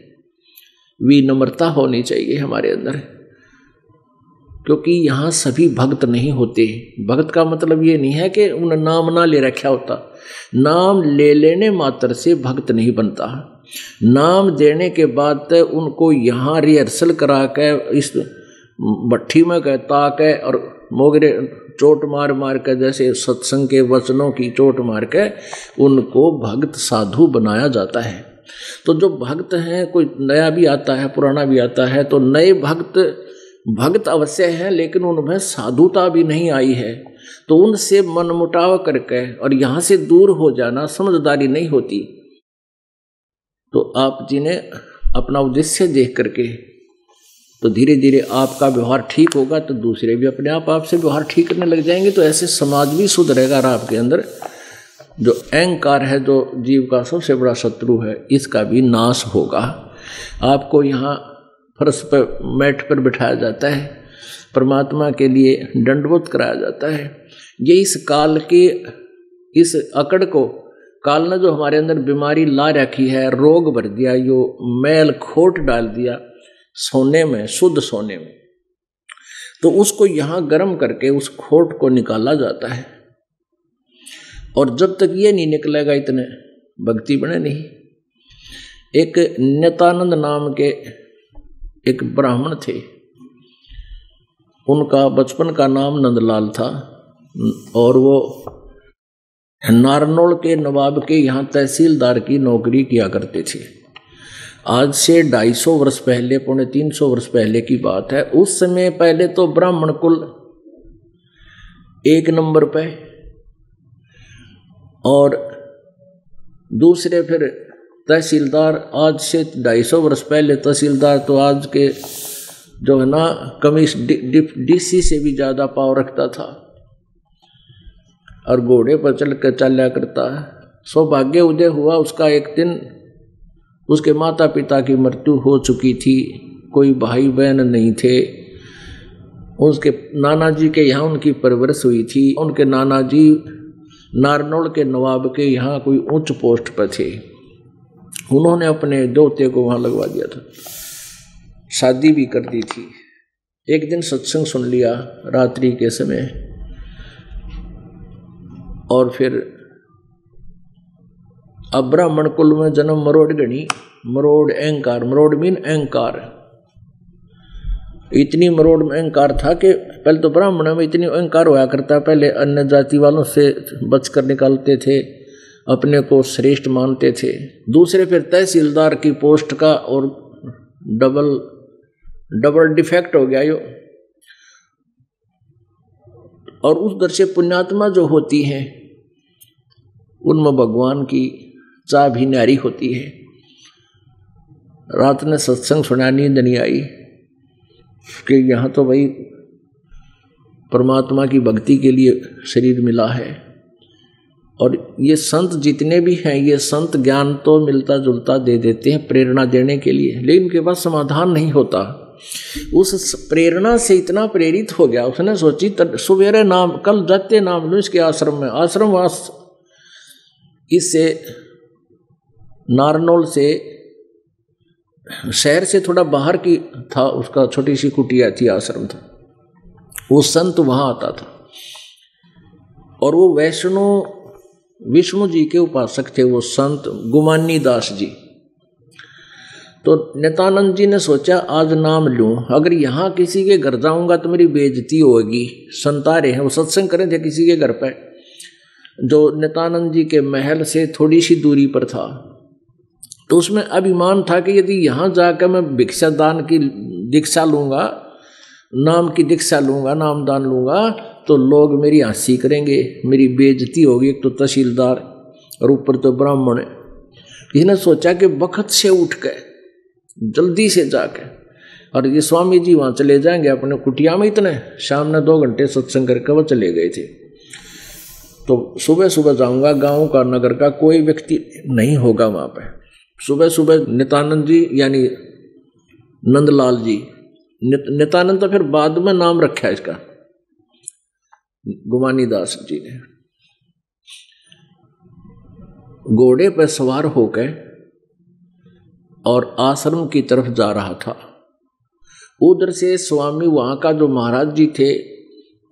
विनम्रता होनी चाहिए हमारे अंदर, क्योंकि यहाँ सभी भक्त नहीं होते। भक्त का मतलब ये नहीं है कि उन्हें नाम ना ले रखा होता, नाम ले लेने मात्र से भक्त नहीं बनता। नाम देने के बाद उनको यहाँ रिहर्सल करा के इस भट्ठी में कहता के और मोगरे चोट मार मार के जैसे सत्संग के वचनों की चोट मार के उनको भक्त साधु बनाया जाता है। तो जो भक्त हैं, कोई नया भी आता है पुराना भी आता है, तो नए भक्त अवश्य हैं लेकिन उनमें साधुता भी नहीं आई है, तो उनसे मनमुटाव करके और यहाँ से दूर हो जाना समझदारी नहीं होती। तो आप जी ने अपना उद्देश्य देख करके तो धीरे धीरे आपका व्यवहार ठीक होगा तो दूसरे भी अपने आप आपसे व्यवहार ठीक करने लग जाएंगे। तो ऐसे समाज भी सुधरेगा और आपके अंदर जो अहंकार है, जो जीव का सबसे बड़ा शत्रु है, इसका भी नाश होगा। आपको यहाँ फर्श पर मैट पर बिठाया जाता है, परमात्मा के लिए दंडवत कराया जाता है। ये इस काल के इस अकड़ को काल ने जो हमारे अंदर बीमारी ला रखी है, रोग भर दिया, यो मैल खोट डाल दिया सोने में, शुद्ध सोने में, तो उसको यहाँ गर्म करके उस खोट को निकाला जाता है। और जब तक ये नहीं निकलेगा इतने भक्ति बने नहीं। एक नित्यानंद नाम के एक ब्राह्मण थे, उनका बचपन का नाम नंदलाल था और वो नारनौल के नवाब के यहाँ तहसीलदार की नौकरी किया करते थे। आज से 250 वर्ष पहले, 350 वर्ष पहले की बात है। उस समय पहले तो ब्राह्मण कुल 1 नंबर पे और दूसरे फिर तहसीलदार। आज से 250 वर्ष पहले तहसीलदार तो आज के जो है ना कमिश् डीसी से भी ज़्यादा पावर रखता था और घोड़े पर चल कर चला करता है। सौभाग्य उदय हुआ उसका एक दिन उसके माता पिता की मृत्यु हो चुकी थी, कोई भाई बहन नहीं थे। उसके नाना जी के यहाँ उनकी परवरिश हुई थी। उनके नाना जी नारनौल के नवाब के यहाँ कोई उच्च पोस्ट पर थे। उन्होंने अपने दोते को वहाँ लगवा दिया था, शादी भी कर दी थी। एक दिन सत्संग सुन लिया रात्रि के समय, और फिर अब ब्राह्मण कुल में जन्म मरोड़ गणी, मरोड़ अहंकार, मरोड़ मीन अहंकार। इतनी मरोड़ में अहंकार था कि पहले तो ब्राह्मण में इतनी अहंकार होया करता, पहले अन्य जाति वालों से बचकर निकालते थे, अपने को श्रेष्ठ मानते थे। दूसरे फिर तहसीलदार की पोस्ट का और डबल डिफेक्ट हो गया यो। और उस दर से पुण्यात्मा जो होती हैं उनमें भगवान की चाह भी न्यारी होती है। रात ने सत्संग सुना, नींद नहीं आई कि यहाँ तो भाई परमात्मा की भक्ति के लिए शरीर मिला है। और ये संत जितने भी हैं, ये संत ज्ञान तो मिलता जुलता दे देते हैं प्रेरणा देने के लिए, लेकिन उनके पास समाधान नहीं होता। उस प्रेरणा से इतना प्रेरित हो गया, उसने सोची सवेरे नाम, कल जाते नाम लो इसके आश्रम में। आश्रमवास इससे नारनौल से, शहर से थोड़ा बाहर की था, उसका छोटी सी कुटिया थी, आश्रम था। वो संत वहाँ आता था और वो वैष्णव विष्णु जी के उपासक थे, वो संत गुमानी दास जी। तो नित्यानंद जी ने सोचा आज नाम लूं, अगर यहाँ किसी के घर जाऊंगा तो मेरी बेइज्जती होगी। संतारे हैं, वो सत्संग करें थे किसी के घर पर, जो नित्यानंद जी के महल से थोड़ी सी दूरी पर था। तो उसमें अभिमान था कि यदि यहाँ जाकर मैं भिक्षा दान की दीक्षा लूँगा, नाम की दीक्षा लूँगा, नाम दान लूँगा, तो लोग मेरी हंसी करेंगे, मेरी बेइज्जती होगी। एक तो तहसीलदार और ऊपर तो ब्राह्मण है। इसने सोचा कि वक्त से उठ के जल्दी से जाके, और ये स्वामी जी वहाँ चले जाएंगे अपने कुटिया में, इतने शाम ने 2 घंटे सत्संग करके वो चले गए थे। तो सुबह सुबह जाऊँगा, गाँव का नगर का कोई व्यक्ति नहीं होगा वहाँ पे। सुबह सुबह नित्यानंद जी यानी नंदलाल जी, नित्यानंद तो फिर बाद में नाम रखा है इसका, गुमानी दास जी ने, घोड़े पर सवार होकर और आश्रम की तरफ जा रहा था। उधर से स्वामी वहाँ का जो महाराज जी थे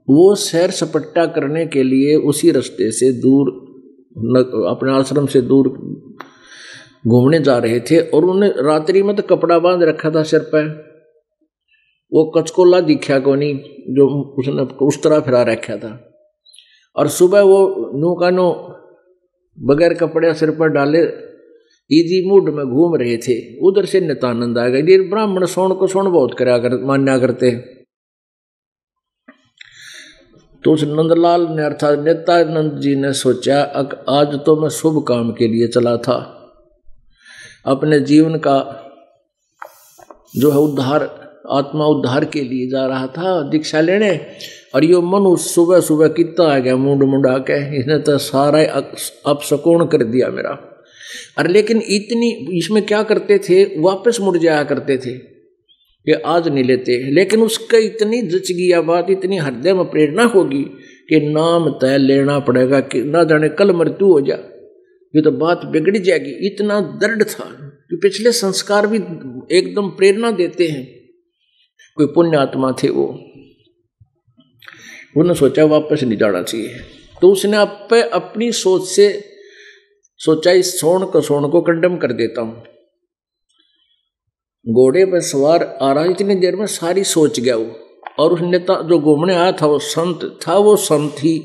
वो सैर सपट्टा करने के लिए उसी रास्ते से दूर, अपने आश्रम से दूर घूमने जा रहे थे। और उन्होंने रात्रि में तो कपड़ा बांध रखा था सिर पर, वो कचकोला दिखा को नहीं जो उसने उस तरह फिरा रखा था। और सुबह वो नो का नो बगैर कपड़े सिर पर डाले इजी मूड में घूम रहे थे। उधर से नित्यानंद आ गए। ब्राह्मण सोन को सोन बहुत मान्या करते। तो उस नंदलाल ने अर्थात नित्यानंद जी ने सोचा आज तो मैं शुभ काम के लिए चला था, अपने जीवन का जो है उद्धार, आत्मा उद्धार के लिए जा रहा था दीक्षा लेने। और यो मनुष्य सुबह सुबह कितना आ गया मुंड मुंडा के, इसने तो सारा अपशकुन कर दिया मेरा। और लेकिन इतनी इसमें क्या करते थे, वापस मुड़ जाया करते थे कि आज नहीं लेते। लेकिन उसका इतनी जच गया बात, इतनी हृदय में प्रेरणा होगी कि नाम तय लेना पड़ेगा कि ना जाने कल मृत्यु हो जाए, ये तो बात बिगड़ जाएगी। इतना दृढ़ था कि पिछले संस्कार भी एकदम प्रेरणा देते हैं। कोई पुण्य आत्मा थे वो, उन्होंने सोचा वापस नहीं जाना चाहिए। तो उसने अपनी सोच से सोचा इस सोन को कंडम कर देता हूं। घोड़े पर सवार आ रहा, इतनी देर में सारी सोच गया वो। और उस नेता जो घूमने आया था वो संत था, वो संत ही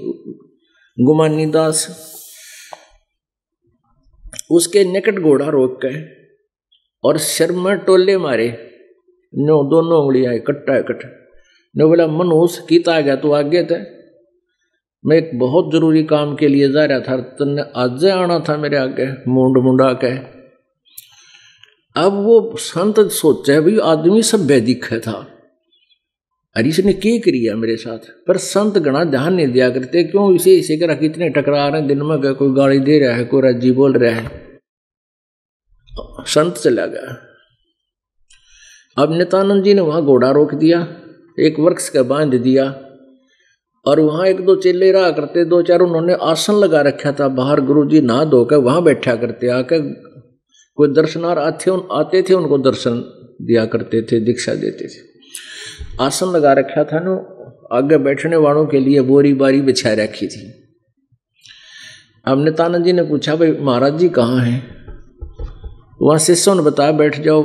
गुमानी दास। उसके निकट घोड़ा रोक के और सिर में टोले मारे, नो दोनों उंगलियां कट्टा ने बोला मनुष्य कीता आ गया तो आगे थे, मैं एक बहुत जरूरी काम के लिए जा रहा था, तुमने आज आना था मेरे आगे मुंड मुंडा के। अब वो संत सोचा भाई आदमी सब दिखा था, अरे इसने क्या किया मेरे साथ। पर संत गणा ध्यान नहीं दिया करते, क्यों इसे करा कितने टकरा रहे हैं दिन में, कोई गाली दे रहा है, कोई राजी बोल रहा है। संत चला गया। अब नित्यानंद जी ने वहां घोड़ा रोक दिया, एक वृक्ष का बांध दिया, और वहां एक दो चेले रहा करते, दो चार उन्होंने आसन लगा रखा था बाहर। गुरुजी नहा धोकर वहां बैठा करते, आकर कोई दर्शनार आते थे उनको दर्शन दिया करते थे, दीक्षा देते थे। आसन लगा रखा था ना, आगे बैठने वालों के लिए बोरी बारी बिछा रखी थी। अब नित्यानंद जी ने पूछा, भाई महाराज जी कहाँ हैं? वहां शिष्यों ने बताया, बैठ जाओ।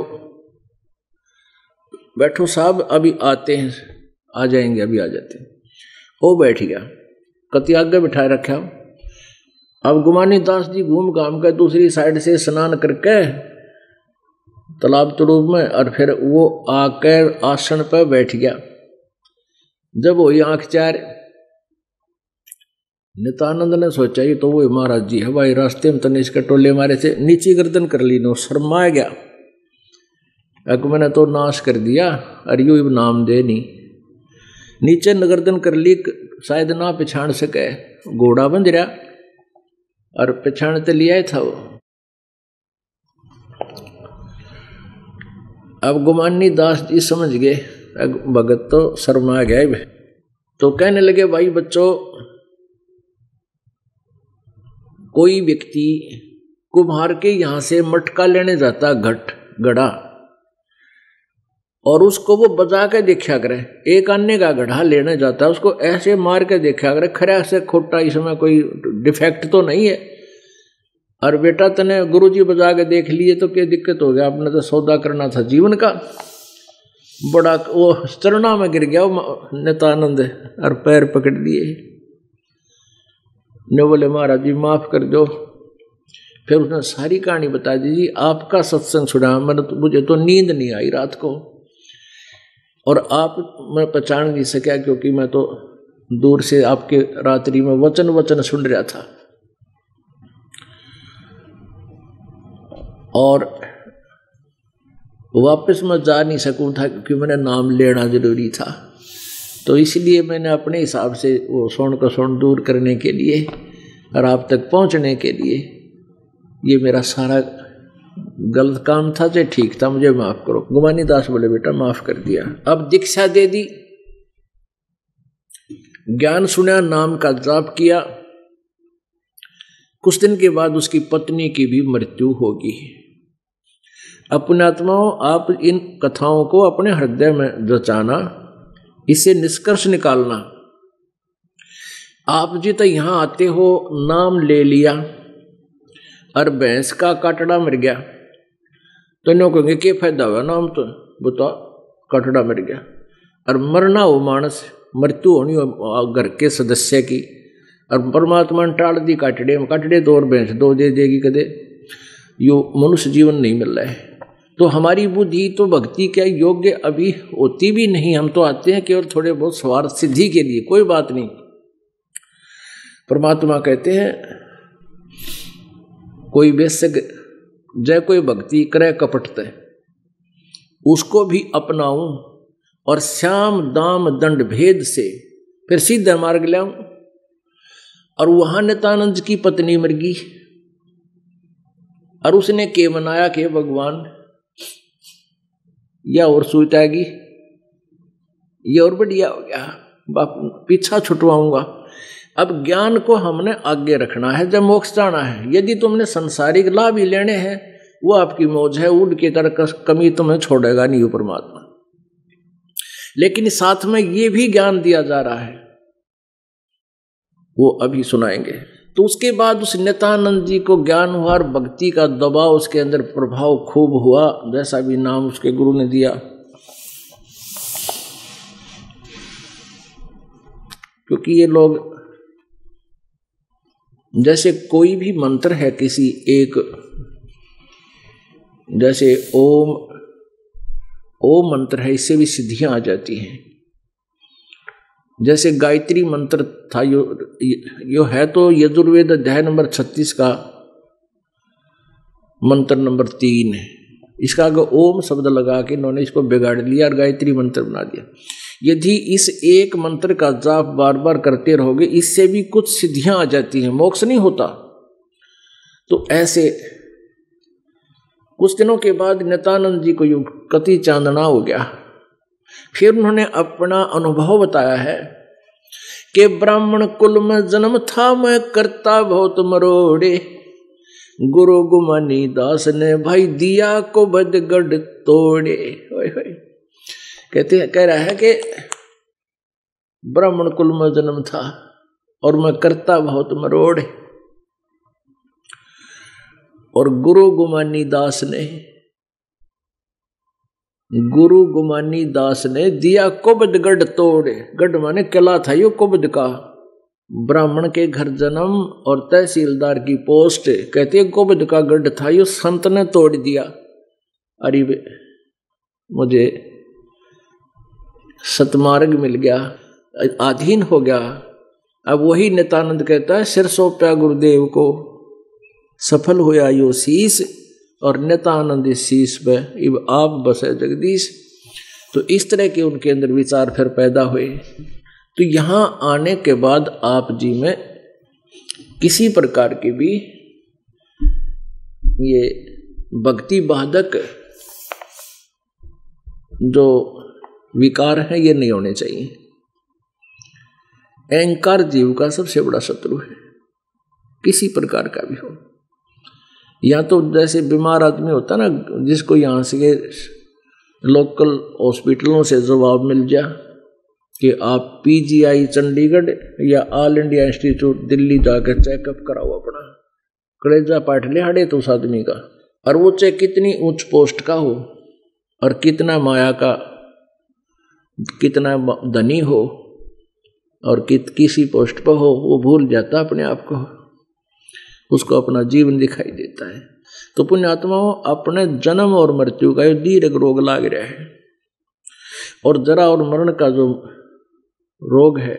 बैठो साहब, अभी आते हैं, आ जाएंगे, अभी आ जाते हैं। वो बैठ गया, कति आगे बिठाए रखा। अब गुमानी दास जी घूम घाम कर दूसरी साइड से स्नान करके तालाब तड़ूब में, और फिर वो आकर आसन पर बैठ गया। जब वो आंख चार, नित्यानंद ने सोचा ये तो वो महाराज जी है। भाई रास्ते में तने इसके टोले मारे थे, नीची गर्दन कर ली, नो शर्मा गया। अक मैंने तो नाश कर दिया, अरे यू नाम दे नहीं। नीचे नगर्दन कर ली, शायद ना पहचान सके, घोड़ा बंध रहा और पहचान तो लिया था वो। अब गुमानी दास जी समझ गए, भगत तो शर्मा गए। तो कहने लगे, भाई बच्चों, कोई व्यक्ति कुम्हार के यहां से मटका लेने जाता, घड़ा, और उसको वो बजा के देखा करे। एक अन्य का घड़ा लेने जाता है, उसको ऐसे मार के देखा करे, खरा से खोटा, इसमें कोई डिफेक्ट तो नहीं है। और बेटा तने गुरुजी बजा के देख लिए तो क्या दिक्कत हो गया, आपने तो सौदा करना था जीवन का। बड़ा वो चरणा में गिर गया वो नित्यानंद, और पैर पकड़ दिए ने, बोले महाराज जी माफ कर दो। फिर उसने सारी कहानी बता दी, जी आपका सत्संग सुना, मुझे तो नींद नहीं आई रात को, और आप मैं पहचान नहीं सका क्योंकि मैं तो दूर से आपके रात्रि में वचन सुन रहा था, और वापस मैं जा नहीं सकूं था क्योंकि मैंने नाम लेना जरूरी था। तो इसलिए मैंने अपने हिसाब से वो सोन को सोन दूर करने के लिए और आप तक पहुंचने के लिए, ये मेरा सारा गलत काम था, जो ठीक था, मुझे माफ करो। गुमानी दास बोले, बेटा माफ कर दिया। अब दीक्षा दे दी, ज्ञान सुना, नाम का जाप किया। कुछ दिन के बाद उसकी पत्नी की भी मृत्यु होगी। अपने आत्माओं, आप इन कथाओं को अपने हृदय में जचाना, इसे निष्कर्ष निकालना। आप जी तो यहां आते हो, नाम ले लिया और भैंस का काटड़ा मर गया, तो नो कहेंगे क्या फायदा हुआ नाम, तो बता काटड़ा मर गया। और मरना हो मानस, मृत्यु होनी हो घर के सदस्य की, और परमात्मा ने टाल दी काटड़े में, काटड़े दो और भैंस दो दे देगी कदे, यो मनुष्य जीवन नहीं मिल रहा है। तो हमारी बुद्धि तो भक्ति के योग्य अभी होती भी नहीं, हम तो आते हैं केवल थोड़े बहुत स्वार्थ सिद्धि के लिए, कोई बात नहीं। परमात्मा कहते हैं, कोई वैश्य जय कोई भक्ति करे कपटते, उसको भी अपनाऊं और श्याम दाम दंड भेद से फिर सीधा मार्ग लाऊं। और वहां नित्यानंद की पत्नी मर गई, और उसने के मनाया कि भगवान या और सुटाएगी, ये और बढ़िया हो गया, पीछा छुटवाऊंगा। अब ज्ञान को हमने आगे रखना है जब मोक्ष जाना है। यदि तुमने संसारिक लाभ ही लेने हैं, वो आपकी मौज है, उड़ के तरह कमी तुम्हें छोड़ेगा नहीं परमात्मा। लेकिन साथ में ये भी ज्ञान दिया जा रहा है, वो अभी सुनाएंगे। तो उसके बाद उस नित्यानंद जी को ज्ञान हुआ और भक्ति का दबाव उसके अंदर प्रभाव खूब हुआ, जैसा भी नाम उसके गुरु ने दिया। क्योंकि ये लोग, जैसे कोई भी मंत्र है किसी एक, जैसे ओम मंत्र है, इससे भी सिद्धियां आ जाती हैं। जैसे गायत्री मंत्र था, यो है तो यजुर्वेद अध्याय नंबर 36 का मंत्र नंबर 3 है। इसका अगर ओम शब्द लगा के इन्होंने इसको बिगाड़ लिया और गायत्री मंत्र बना दिया। यदि इस एक मंत्र का जाप बार बार करते रहोगे, इससे भी कुछ सिद्धियां आ जाती हैं, मोक्ष नहीं होता। तो ऐसे कुछ दिनों के बाद नित्यानंद जी को यूं कति चांदना हो गया। फिर उन्होंने अपना अनुभव बताया है कि ब्राह्मण कुल में जन्म था, मैं करता बहुत मरोड़े, गुरु गुमानी दास ने भाई दिया को बदगढ़ तोड़े। कह रहा है कि ब्राह्मण कुल में जन्म था और मैं करता बहुत मरोड़े, और गुरु गुमानी दास ने दिया कुबद गढ़ तोड़े। गढ़ माने किला था यो कुबद का। ब्राह्मण के घर जन्म और तहसीलदार की पोस्ट, कहते हैं कुबद का गढ़ था यो संत ने तोड़ दिया। अरे मुझे सतमार्ग मिल गया, अधीन हो गया। अब वही नित्यानंद कहता है सिर सौंपया गुरुदेव को, सफल हुआ यो शीस, और नित्यानंद इस शीस पे इब आप बसे जगदीश। तो इस तरह के उनके अंदर विचार फिर पैदा हुए। तो यहाँ आने के बाद आप जी में किसी प्रकार के भी ये भक्ति बाधक जो विकार है ये नहीं होने चाहिए। अहंकार जीव का सबसे बड़ा शत्रु है, किसी प्रकार का भी हो। या तो जैसे बीमार आदमी होता ना, जिसको यहाँ से लोकल हॉस्पिटलों से जवाब मिल जा कि आप पीजीआई चंडीगढ़ या ऑल इंडिया इंस्टीट्यूट दिल्ली जाकर चेकअप कराओ अपना, कलेजा पाट ले हड़े तो उस आदमी का, और वो चाहे कितनी उच्च पोस्ट का हो और कितना माया का, कितना धनी हो और किसी पोस्ट पर हो, वो भूल जाता अपने आप को, उसको अपना जीवन दिखाई देता है। तो पुण्यात्माओं, अपने जन्म और मृत्यु का दीर्घ रोग लाग रहा है, और जरा और मरण का जो रोग है,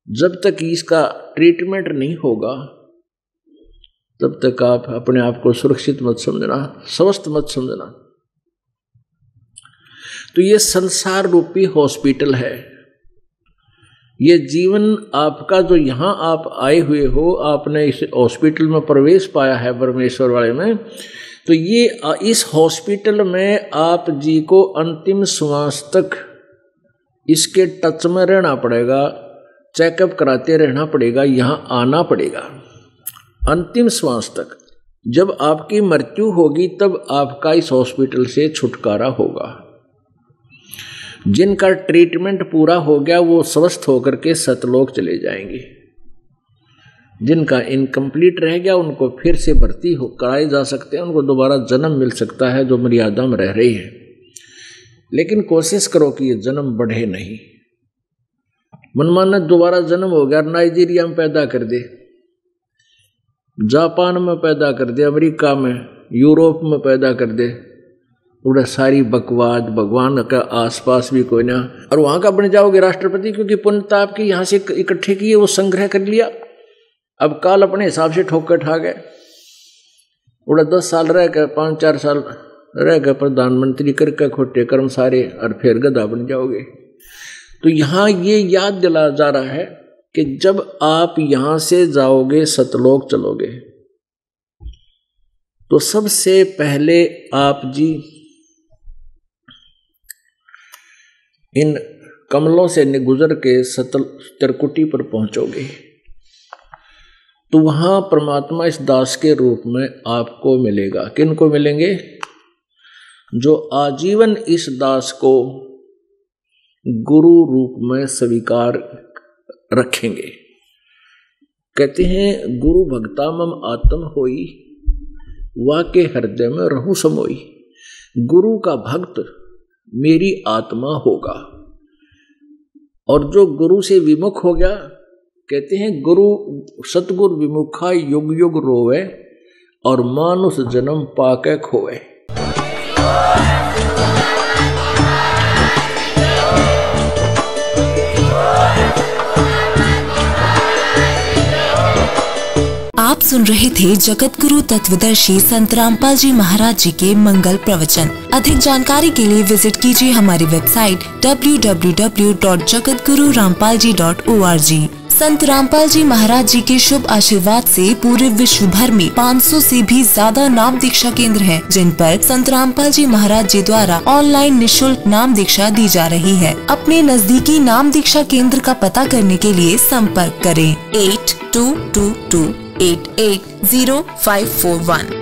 जब तक इसका ट्रीटमेंट नहीं होगा तब तक आप अपने आप को सुरक्षित मत समझना, स्वस्थ मत समझना। तो ये संसार रूपी हॉस्पिटल है। ये जीवन आपका जो यहाँ आप आए हुए हो, आपने इस हॉस्पिटल में प्रवेश पाया है परमेश्वर वाले में, तो ये इस हॉस्पिटल में आप जी को अंतिम श्वास तक इसके टच में रहना पड़ेगा, चेकअप कराते रहना पड़ेगा, यहाँ आना पड़ेगा अंतिम श्वास तक। जब आपकी मृत्यु होगी तब आपका इस हॉस्पिटल से छुटकारा होगा। जिनका ट्रीटमेंट पूरा हो गया वो स्वस्थ होकर के सतलोक चले जाएंगे, जिनका इनकम्प्लीट रह गया उनको फिर से भर्ती हो कराए जा सकते हैं, उनको दोबारा जन्म मिल सकता है जो मर्यादा में रह रही है। लेकिन कोशिश करो कि ये जन्म बढ़े नहीं। मनमाना दोबारा जन्म हो गया, नाइजीरिया में पैदा कर दे, जापान में पैदा कर दे, अमेरिका में, यूरोप में पैदा कर दे, उड़ा सारी बकवाद, भगवान का आसपास भी कोई ना, और वहां का बन जाओगे राष्ट्रपति, क्योंकि पुण्यता आपकी यहाँ से इकट्ठे किए, वो संग्रह कर लिया। अब काल अपने हिसाब से ठोक कर ठा गए, उड़ा 10 साल रह गए, 5-4 साल रह गए प्रधानमंत्री करके खोटे कर्म सारे, और फिर गधा बन जाओगे। तो यहाँ ये याद दिलाया जा रहा है कि जब आप यहाँ से जाओगे सतलोक चलोगे, तो सबसे पहले आप जी इन कमलों से गुजर के सतल त्रिकुटी पर पहुंचोगे। तो वहां परमात्मा इस दास के रूप में आपको मिलेगा। किन को मिलेंगे? जो आजीवन इस दास को गुरु रूप में स्वीकार रखेंगे। कहते हैं गुरु भक्ता मम आत्म होई, वाके हृदय में रहूं समोई। गुरु का भक्त मेरी आत्मा होगा। और जो गुरु से विमुख हो गया, कहते हैं गुरु सतगुरु विमुखा युग युग रोवे, और मानुष जन्म पाके खोए। आप सुन रहे थे जगत गुरु तत्वदर्शी संत रामपाल जी महाराज जी के मंगल प्रवचन। अधिक जानकारी के लिए विजिट कीजिए हमारी वेबसाइट www.jagatgururampalji.org। संत रामपाल जी महाराज जी के शुभ आशीर्वाद से पूरे विश्व भर में 500 से भी ज्यादा नाम दीक्षा केंद्र हैं, जिन पर संत रामपाल जी महाराज जी द्वारा ऑनलाइन निशुल्क नाम दीक्षा दी जा रही है। अपने नजदीकी नाम दीक्षा केंद्र का पता करने के लिए संपर्क करें 8222880541।